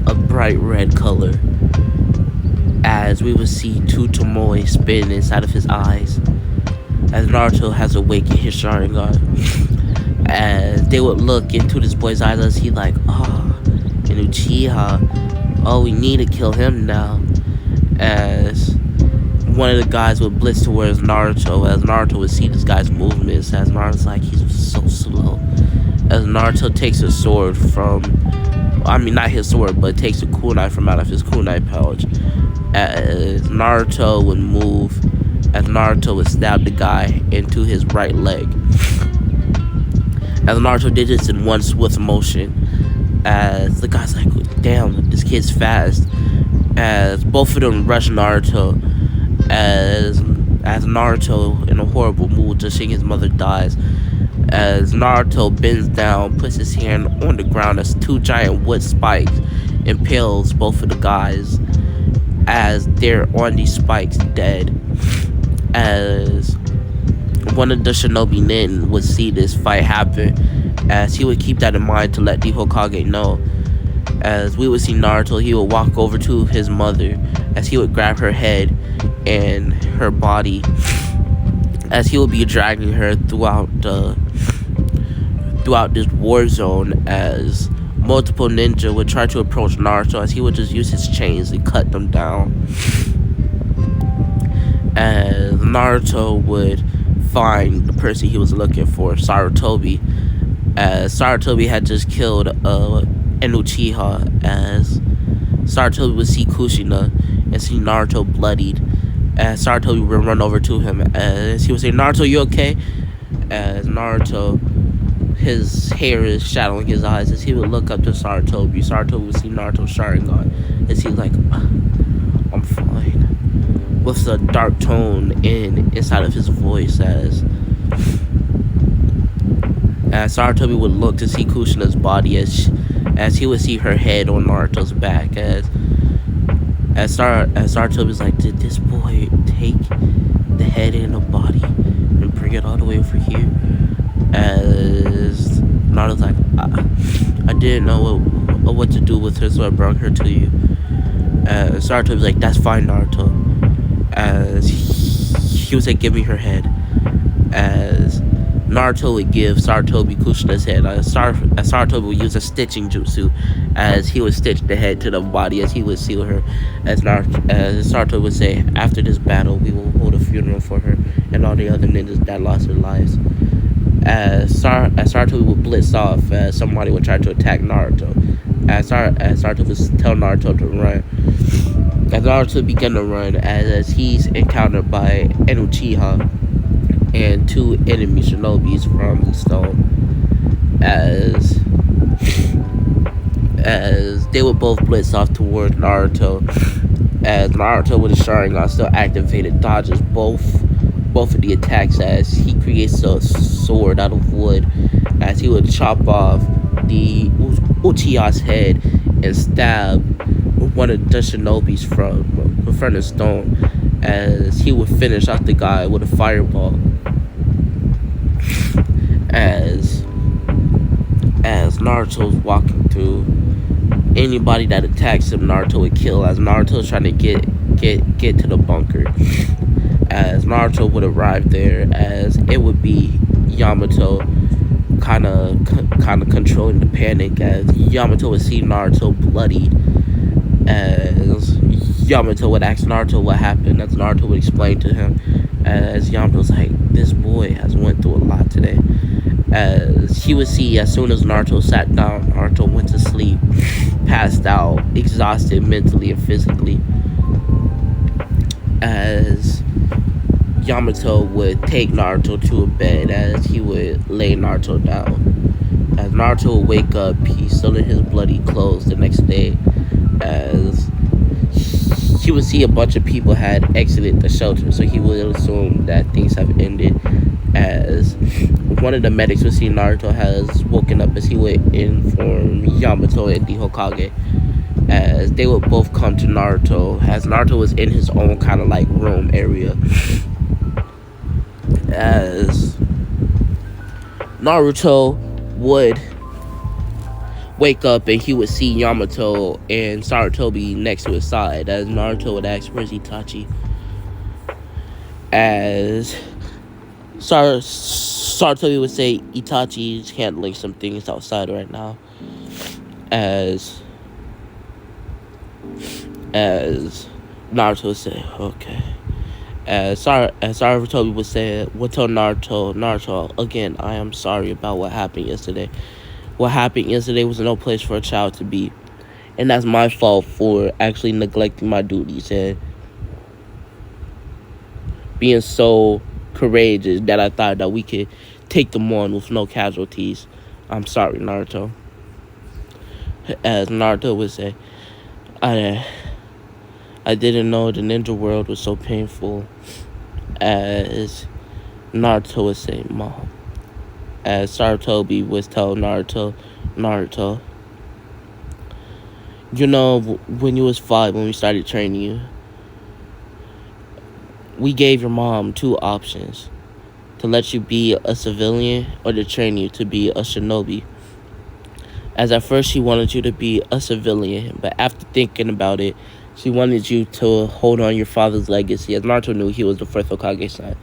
a bright red color, as we would see two Tomoe spin inside of his eyes, as Naruto has awakened his Sharingan, as they would look into this boy's eyes, as he like, and Uchiha, we need to kill him now, as one of the guys would blitz towards Naruto, as Naruto would see this guy's movements, as Naruto's like, he's so slow, as Naruto takes a sword from, not his sword, but takes a kunai from out of his kunai pouch, as Naruto would move, as Naruto would stab the guy into his right leg, as Naruto did this in one swift motion, as the guy's like, damn, this kid's fast, as both of them rush Naruto, as Naruto, in a horrible mood, just seeing his mother dies, as Naruto bends down, puts his hand on the ground, as two giant wood spikes impales both of the guys, as they're on these spikes dead, as one of the shinobi nin would see this fight happen, as he would keep that in mind to let the Hokage know, as we would see Naruto, he would walk over to his mother, as he would grab her head and her body, as he would be dragging her throughout this war zone, as multiple ninja would try to approach Naruto, as he would just use his chains and cut them down, as Naruto would find the person he was looking for, Sarutobi, as Sarutobi had just killed an Uchiha, as Sarutobi would see Kushina and see Naruto bloodied, as Sarutobi would run over to him, as he would say, "Naruto, you okay?" As Naruto, his hair is shadowing his eyes, as he would look up to Sarutobi. Sarutobi would see Naruto's Sharingan, as he's like, "I'm fine," with a dark tone inside of his voice, as Sarutobi would look to see Kushina's body, as he would see her head on Naruto's back, as Sarutobi's like, "Did this boy take the head and the body and bring it all the way over here?" As Naruto's like, I didn't know what to do with her, so I brought her to you." Sarutobi's like, "That's fine, Naruto." As he would say, "Give me her head." As Naruto would give Sarutobi Kushina's head. Sarutobi would use a stitching jutsu as he would stitch the head to the body as he would seal her. As Sarutobi would say, after this battle, we will hold a funeral for her and all the other ninjas that lost their lives. As Sarutobi would blitz off as somebody would try to attack Naruto. As Naruto would tell Naruto to run. As Naruto began to run, as he's encountered by an Uchiha and two enemy shinobis from the stone. As they would both blitz off towards Naruto. As Naruto with his Sharingan still activated, dodges both of the attacks as he creates a sword out of wood as he would chop off the Uchiha's head and stab one of the shinobis from front of stone as he would finish off the guy with a fireball. As Naruto's walking through, anybody that attacks him, Naruto would kill. As Naruto's trying to get to the bunker, as Naruto would arrive there, as it would be Yamato kind of controlling the panic. As Yamato would see Naruto bloody, as Yamato would ask Naruto what happened, as Naruto would explain to him, as Yamato's like, this boy has went through a lot today. As he would see, as soon as Naruto sat down, Naruto went to sleep, passed out, exhausted mentally and physically. As Yamato would take Naruto to a bed, as he would lay Naruto down. As Naruto would wake up, he's still in his bloody clothes the next day. As he would see a bunch of people had exited the shelter, so he would assume that things have ended. As one of the medics would see Naruto has woken up, as he would inform Yamato and the Hokage. As they would both come to Naruto, as Naruto was in his own kind of like room area. As Naruto would wake up and he would see Yamato and Sarutobi next to his side. As Naruto would ask, where's Itachi? As Sarutobi would say, Itachi's handling some things outside right now. As Naruto would say, okay. As Sarutobi would say, would tell Naruto, again, I am sorry about what happened yesterday. What happened yesterday was no place for a child to be. And that's my fault for actually neglecting my duties and being so courageous that I thought that we could take them on with no casualties. I'm sorry, Naruto. As Naruto would say, I didn't know the ninja world was so painful. As Naruto would say, Mom. As Sarutobi would tell Naruto, you know, when you was 5, when we started training you, we gave your mom 2 options: to let you be a civilian or to train you to be a shinobi. As at first she wanted you to be a civilian, but after thinking about it, she wanted you to hold on your father's legacy. As Naruto knew he was the first Hokage-san,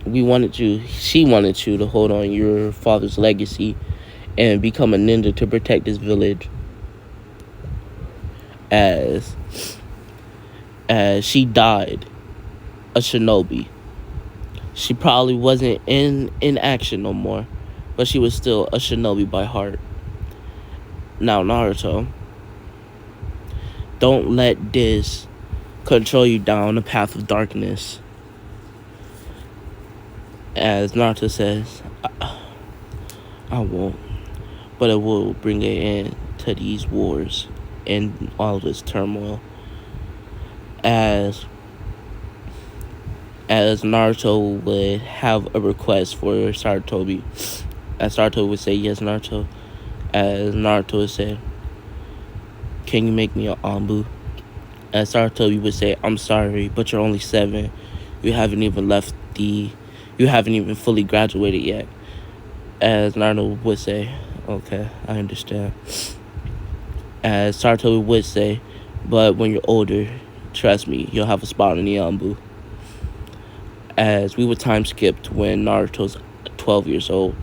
she wanted you to hold on your father's legacy and become a ninja to protect this village. As she died a shinobi. She probably wasn't in action no more, but she was still a shinobi by heart. Now, Naruto, don't let this control you down the path of darkness. As Naruto says, I won't, but it will bring an end to these wars and all this turmoil. As Naruto would have a request for Sarutobi, as Sarutobi would say, yes, Naruto. As Naruto would say, can you make me an Anbu? As Sarutobi would say, I'm sorry, but you're only 7. You haven't even fully graduated yet. As Naruto would say, okay, I understand. As Sarutobi would say, but when you're older, trust me, you'll have a spot in the Anbu. As we would time skip to when Naruto's 12 years old.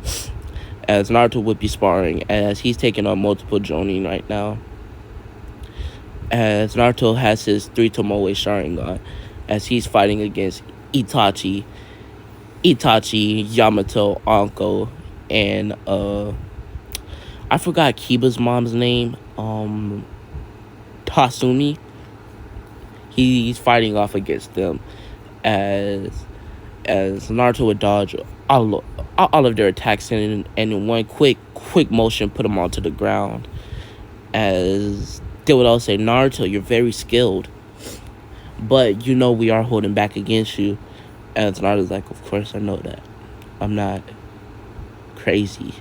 As Naruto would be sparring, as he's taking on multiple Jonin right now. As Naruto has his 3 Tomoe Sharingan, as he's fighting against Itachi, Yamato, Anko, and I forgot Kiba's mom's name. Tasumi. He's fighting off against them as Naruto would dodge all of their attacks and in one quick motion put them onto the ground. As they would all say, Naruto, you're very skilled, but you know we are holding back against you. And Naruto's like, of course I know that. I'm not crazy.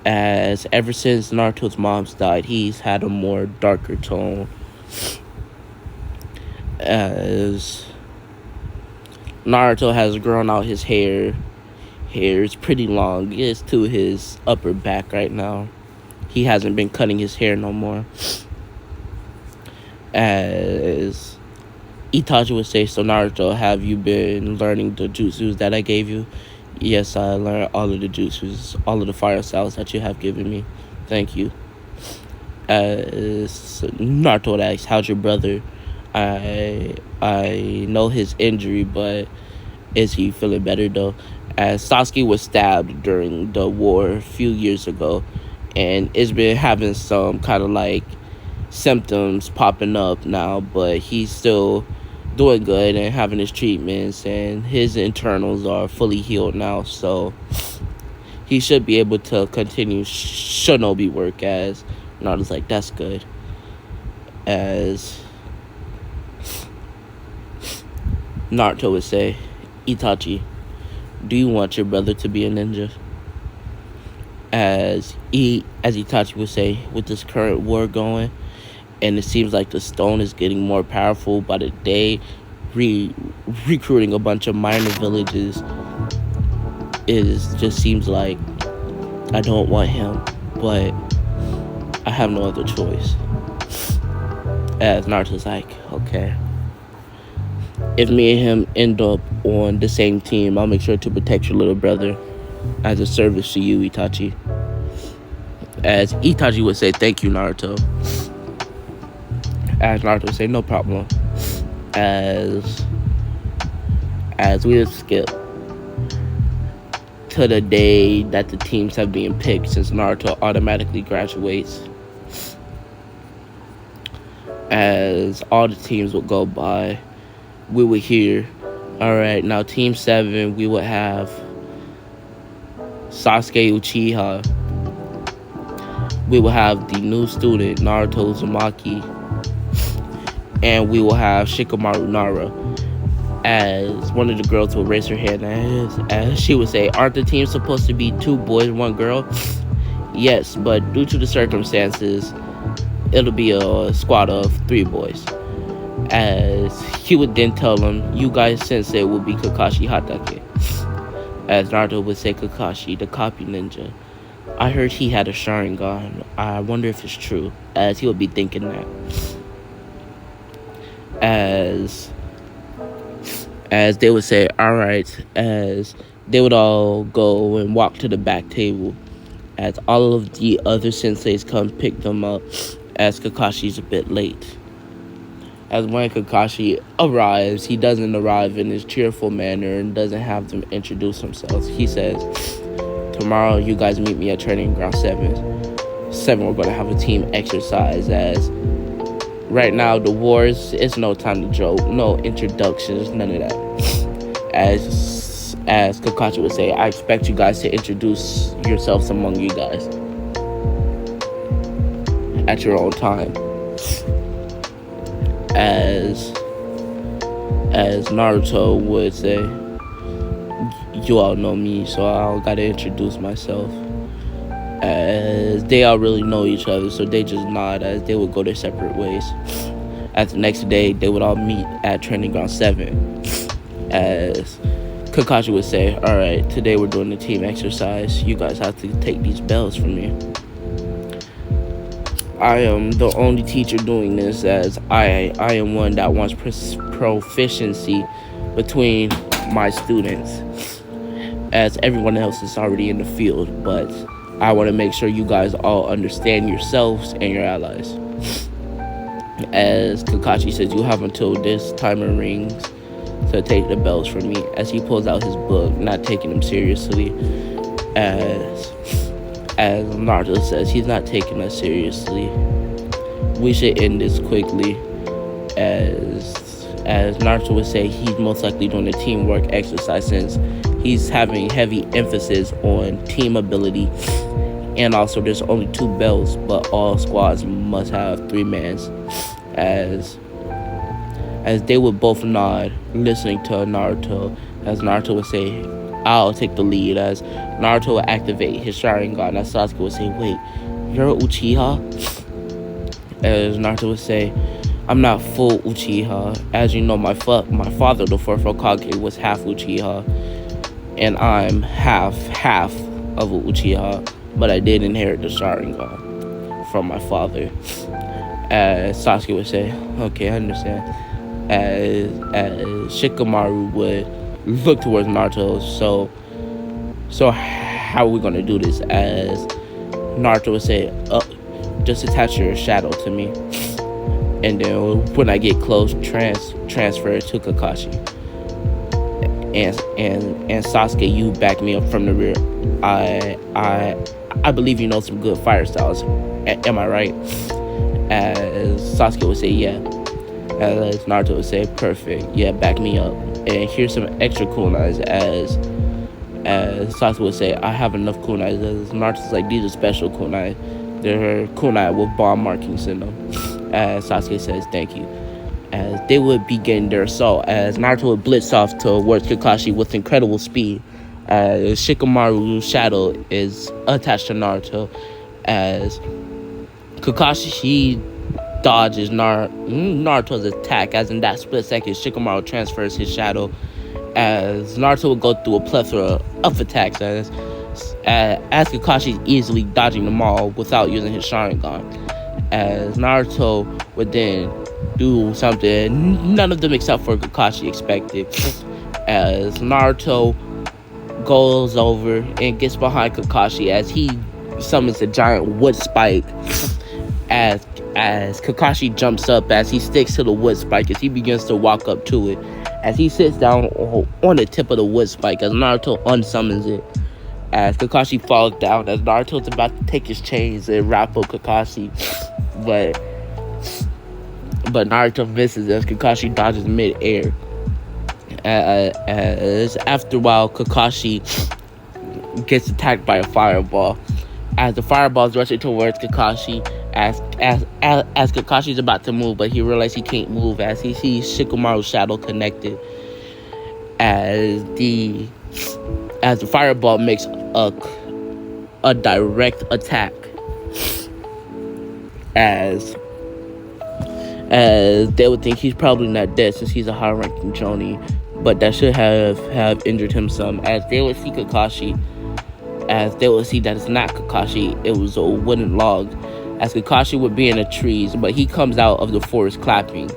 As ever since Naruto's mom's died, he's had a more darker tone. As Naruto has grown out his hair. Hair is pretty long. It's to his upper back right now. He hasn't been cutting his hair no more. As Itachi would say, so Naruto, have you been learning the jutsus that I gave you? Yes, I learned all of the jutsus, all of the fire styles that you have given me. Thank you. As Naruto would ask, how's your brother? I know his injury, but is he feeling better though? As Sasuke was stabbed during the war a few years ago, and it's been having some kind of like symptoms popping up now, but he's still doing good and having his treatments, and his internals are fully healed now, so he should be able to continue shinobi work. As Naruto's like, that's good. As Naruto would say, Itachi, do you want your brother to be a ninja? As Itachi would say, with this current war going, and it seems like the stone is getting more powerful by the day, recruiting a bunch of minor villages, just seems like I don't want him, but I have no other choice. As Naruto's like, okay, if me and him end up on the same team, I'll make sure to protect your little brother as a service to you, Itachi. As Itachi would say, thank you, Naruto. As Naruto would say, no problem. As we would skip to the day that the teams have been picked, since Naruto automatically graduates. As all the teams would go by, we would hear, alright, now Team 7, we would have Sasuke Uchiha. We will have the new student, Naruto Uzumaki. And we will have Shikamaru Nara. As one of the girls would raise her hand, as she would say, aren't the teams supposed to be 2 boys, 1 girl? Yes, but due to the circumstances, it'll be a squad of 3 boys. As he would then tell them, you guys' sensei will be Kakashi Hatake. As Naruto would say, Kakashi, the copy ninja. I heard he had a Sharingan. I wonder if it's true. As he would be thinking that. As they would say, alright, as they would all go and walk to the back table. As all of the other senseis come pick them up, as Kakashi's a bit late. As when Kakashi arrives, he doesn't arrive in his cheerful manner and doesn't have them introduce themselves. He says, tomorrow you guys meet me at training ground 7. We're going to have a team exercise. As right now the wars, it's no time to joke, no introductions, none of that. As Kakashi would say, I expect you guys to introduce yourselves among you guys at your own time. As Naruto would say, you all know me, so I don't gotta introduce myself. As they all really know each other, so they just nod as they would go their separate ways. As the next day, they would all meet at training ground 7. As Kakashi would say, alright, today we're doing the team exercise. You guys have to take these bells from me. I am the only teacher doing this, as I am one that wants proficiency between my students. as everyone else is already in the field, but I want to make sure you guys all understand yourselves and your allies. As Kakashi says, you have until this timer rings to take the bells from me. As he pulls out his book, not taking him seriously. As Naruto says, he's not taking us seriously. We should end this quickly. As Naruto would say, he's most likely doing a teamwork exercise since he's having heavy emphasis on team ability. And also, there's only 2 bells, but all squads must have 3 mans. As they would both nod, listening to Naruto. As Naruto would say, I'll take the lead. As Naruto would activate his Sharingan, as Sasuke would say, wait, you're Uchiha? As Naruto would say, I'm not full Uchiha. As you know, my father, the 4th Hokage, was half Uchiha. And I'm half of a Uchiha. But I did inherit the Sharingan from my father. As Sasuke would say, okay, I understand. As Shikamaru would look towards Naruto, so how are we gonna do this? As Naruto would say, just attach your shadow to me, and then when I get close, transfer to Kakashi. And Sasuke, you back me up from the rear. I believe you know some good fire styles. Am I right? As Sasuke would say, yeah. As Naruto would say, perfect. Yeah, back me up. And here's some extra kunais. As Sasuke would say, I have enough kunais. As Naruto's like, these are special kunai. They're kunai with bomb markings in them. As Sasuke says, thank you. As they would begin their assault. As Naruto would blitz off towards Kakashi with incredible speed. As Shikamaru's shadow is attached to Naruto. As Kakashi, he dodges Naruto's attack, as in that split second, Shikamaru transfers his shadow, as Naruto would go through a plethora of attacks, as Kakashi easily dodging them all without using his Sharingan, as Naruto would then do something none of them except for Kakashi expected, as Naruto goes over and gets behind Kakashi as he summons a giant wood spike, as Kakashi jumps up, as he sticks to the wood spike, as he begins to walk up to it, as he sits down on the tip of the wood spike, as Naruto unsummons it, as Kakashi falls down, as Naruto's about to take his chains and wrap up Kakashi, but Naruto misses as Kakashi dodges mid-air. As after a while, Kakashi gets attacked by a fireball, as the fireball is rushing towards Kakashi, as Kakashi's about to move, but he realizes he can't move as he sees Shikamaru's shadow connected. As the fireball makes a direct attack, as they would think he's probably not dead since he's a high-ranking Jonin, but that should have injured him some. As they would see Kakashi, as they would see that it's not Kakashi, it was a wooden log. As Kakashi would be in the trees, but he comes out of the forest clapping.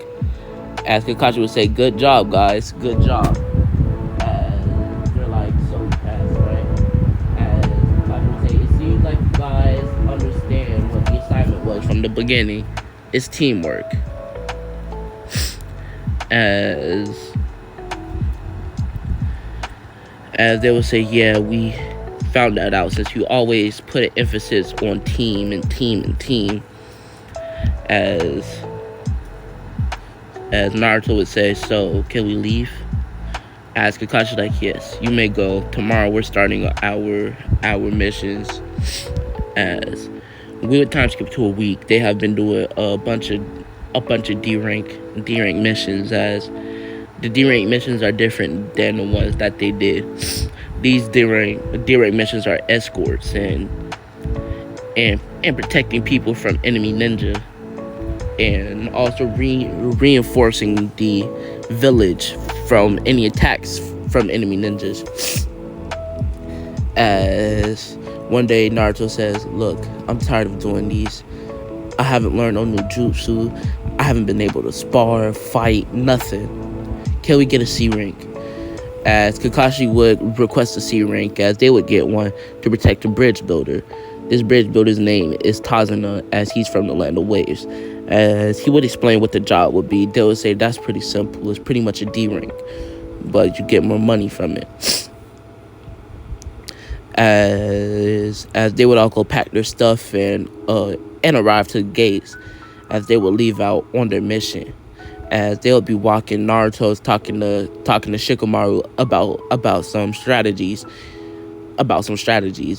As Kakashi would say, good job, guys, good job. As they're like, so fast, right? As Kakashi would say, it seems like you guys understand what the assignment was from the beginning. It's teamwork. As they would say, yeah, we found that out since you always put an emphasis on team and team and team. As Naruto would say, so can we leave? As Kakashi like, yes, you may go. Tomorrow we're starting our missions. As we would time skip to a week. They have been doing a bunch of D rank missions, as the D rank missions are different than the ones that they did. These D rank missions are escorts and protecting people from enemy ninja, and also reinforcing the village from any attacks from enemy ninjas. As one day Naruto says, look, I'm tired of doing these. I haven't learned no new jutsu. I haven't been able to spar, fight, nothing. Can we get a C rank? as Kakashi would request a C rank, as they would get one to protect the bridge builder. This bridge builder's name is Tazuna, as he's from the land of waves. As he would explain what the job would be, they would say that's pretty simple. It's pretty much a D rank, but you get more money from it. As they would all go pack their stuff and arrive to the gates, as they would leave out on their mission. As they'll be walking, Naruto's talking to Shikamaru about some strategies.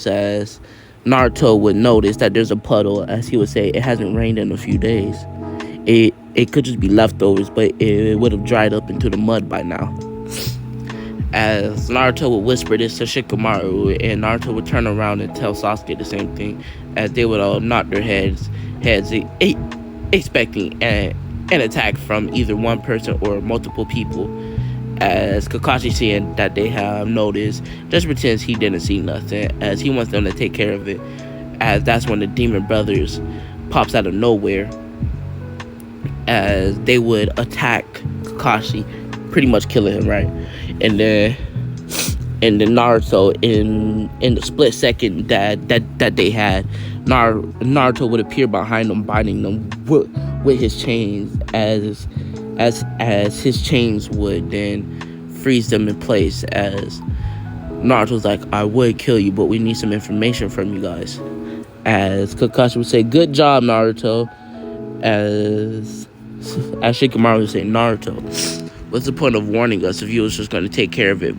As Naruto would notice that there's a puddle, as he would say it hasn't rained in a few days. It could just be leftovers, but it would have dried up into the mud by now. As Naruto would whisper this to Shikamaru, and Naruto would turn around and tell Sasuke the same thing, as they would all knock their heads expecting an attack from either one person or multiple people. As Kakashi, seeing that they have noticed, just pretends he didn't see nothing, as he wants them to take care of it. As that's when the Demon Brothers pops out of nowhere, as they would attack Kakashi, pretty much killing him, right? And then Naruto, in the split second that they had, Naruto would appear behind them, binding them with his chains, as his chains would then freeze them in place. As Naruto's like, I would kill you, but we need some information from you guys. As Kakashi would say, good job, Naruto. As Shikamaru would say, Naruto, what's the point of warning us if you was just going to take care of it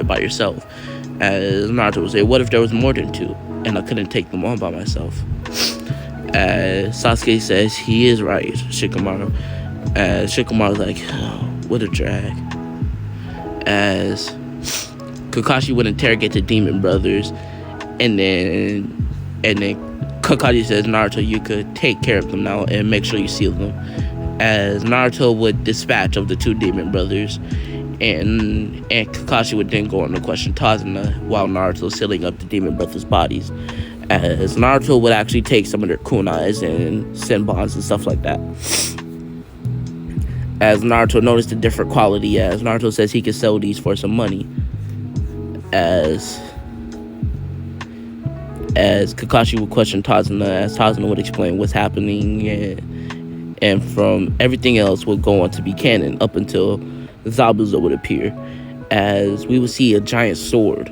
by yourself? As Naruto would say, what if there was more than two and I couldn't take them on by myself? As Sasuke says, he is right, Shikamaru. As Shikamaru's like, oh, what a drag. As Kakashi would interrogate the Demon Brothers, and then Kakashi says, Naruto, you could take care of them now and make sure you seal them. As Naruto would dispatch of the two Demon Brothers, and Kakashi would then go on to question Tazuna while Naruto sealing up the Demon Brothers' bodies. As Naruto would actually take some of their kunais and senbons and stuff like that. As Naruto noticed the different quality, as Naruto says he could sell these for some money. As Kakashi would question Tazuna, as Tazuna would explain what's happening, and from everything else would go on to be canon up until Zabuza would appear, as we would see a giant sword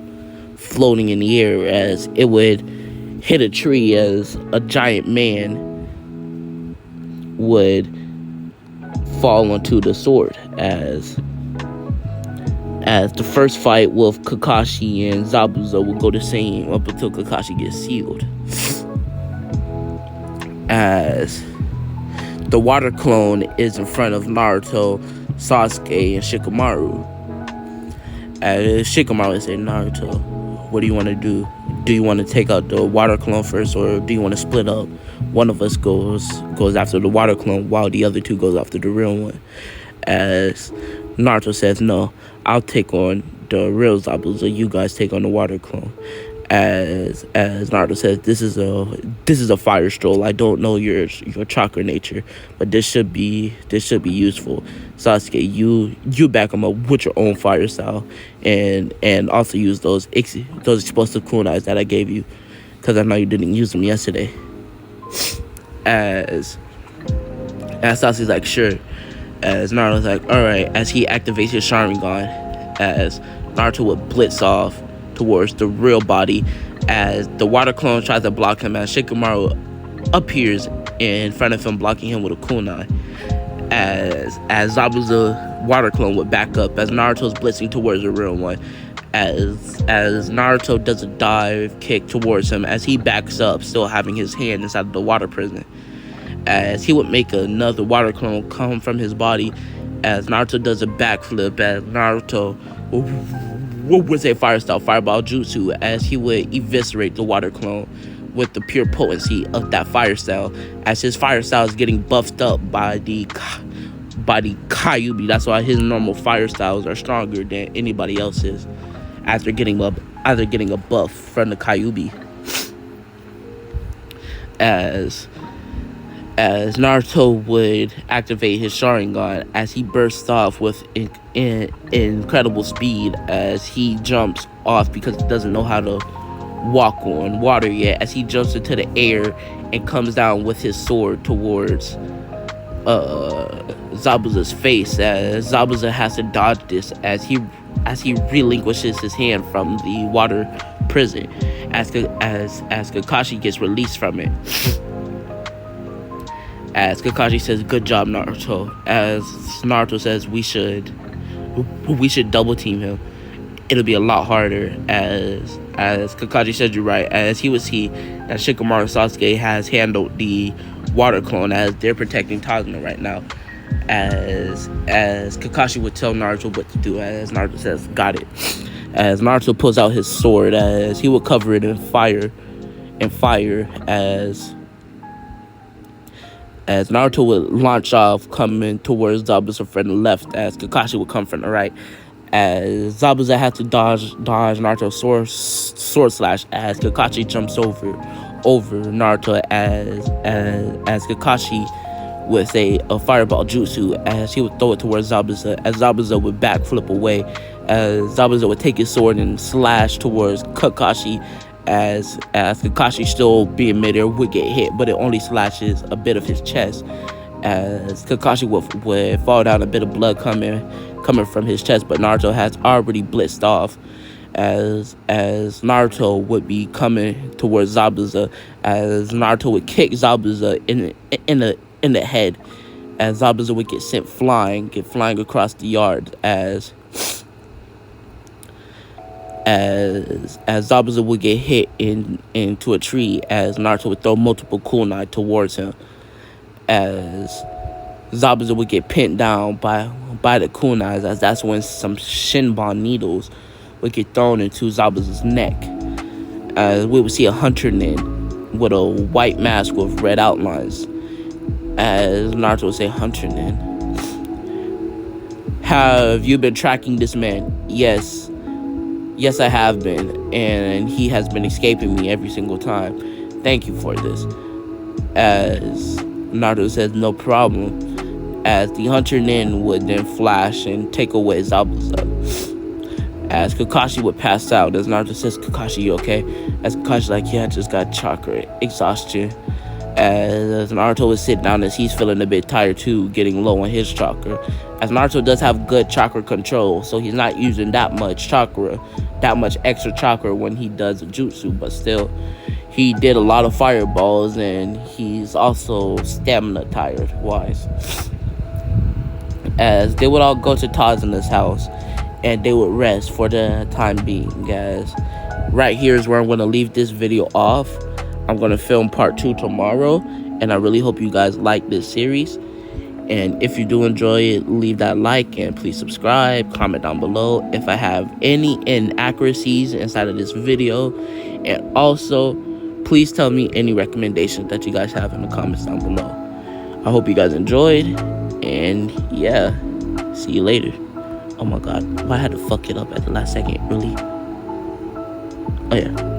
floating in the air, as it would hit a tree, as a giant man would fall onto the sword. As the first fight with Kakashi and Zabuza will go the same up until Kakashi gets sealed. As the water clone is in front of Naruto, Sasuke, and Shikamaru. As Shikamaru said, Naruto, what do you want to do? Do you want to take out the water clone first, or do you want to split up? One of us goes after the water clone, while the other two goes after the real one. As Naruto says, no, I'll take on the real Zabuza, you guys take on the water clone. As Naruto says, this is a fire stroll. I don't know your chakra nature, but this should be useful. Sasuke, you back him up with your own fire style, and also use those explosive kunais that I gave you, because I know you didn't use them yesterday. As Sasuke's like, sure. As Naruto's like, alright. As he activates his Sharingan, as Naruto would blitz off towards the real body, as the water clone tries to block him, as Shikamaru appears in front of him, blocking him with a kunai. As Zabuza water clone would back up, as Naruto's blitzing towards the real one. As Naruto does a dive kick towards him, as he backs up, still having his hand inside of the water prison. As he would make another water clone come from his body, as Naruto does a backflip, as Naruto would say fire style fireball jutsu, as he would eviscerate the water clone with the pure potency of that fire style, as his fire style is getting buffed up by the Kyuubi. That's why his normal fire styles are stronger than anybody else's, after getting a buff from the Kyuubi. As as Naruto would activate his Sharingan as he bursts off with incredible speed as he jumps off because he doesn't know how to walk on water yet, as he jumps into the air and comes down with his sword towards Zabuza's face, as Zabuza has to dodge this as he relinquishes his hand from the water prison as Kakashi gets released from it. As Kakashi says, "Good job, Naruto." As Naruto says, "We should double team him. It'll be a lot harder." As Kakashi said, "You're right." As he would see that Shikamaru Sasuke has handled the water clone as they're protecting Tazuna right now. As Kakashi would tell Naruto what to do. As Naruto says, "Got it." As Naruto pulls out his sword, as he would cover it in fire, as Naruto would launch off, coming towards Zabuza from the left, as Kakashi would come from the right. As Zabuza had to dodge Naruto's sword slash, as Kakashi jumps over Naruto, as Kakashi would say a fireball jutsu, as he would throw it towards Zabuza, as Zabuza would backflip away, as Zabuza would take his sword and slash towards Kakashi, as Kakashi still being midair would get hit, but it only slashes a bit of his chest, as Kakashi would fall down, a bit of blood coming from his chest, but Naruto has already blitzed off, as Naruto would be coming towards Zabuza, as Naruto would kick Zabuza in the head, as Zabuza would get sent flying across the yard, as Zabuza would get hit into a tree, as Naruto would throw multiple kunai towards him, as Zabuza would get pinned down by the kunais, as that's when some Shinbon needles would get thrown into Zabuza's neck, as we would see a hunter nin with a white mask with red outlines, as Naruto would say, "Hunter nin, have you been tracking this man?" Yes, I have been, and he has been escaping me every single time. Thank you for this." As Naruto says, "No problem." As the hunter nin would then flash and take away Zabuza. As Kakashi would pass out, as Naruto says, "Kakashi, you okay?" As Kakashi's like, "Yeah, I just got chakra exhaustion." As Naruto would sit down as he's feeling a bit tired too, getting low on his chakra. As Naruto does have good chakra control, so he's not using that much extra chakra when he does a jutsu, but still, he did a lot of fireballs, and he's also stamina tired wise. As they would all go to Tazuna's house, and they would rest for the time being, guys. Right here is where I'm going to leave this video off. I'm going to film part 2 tomorrow, and I really hope you guys like this series. And if you do enjoy it, leave that like, and please subscribe, comment down below if I have any inaccuracies inside of this video. And also, please tell me any recommendations that you guys have in the comments down below. I hope you guys enjoyed, and yeah, see you later. Oh my god, I had to fuck it up at the last second, really? Oh yeah.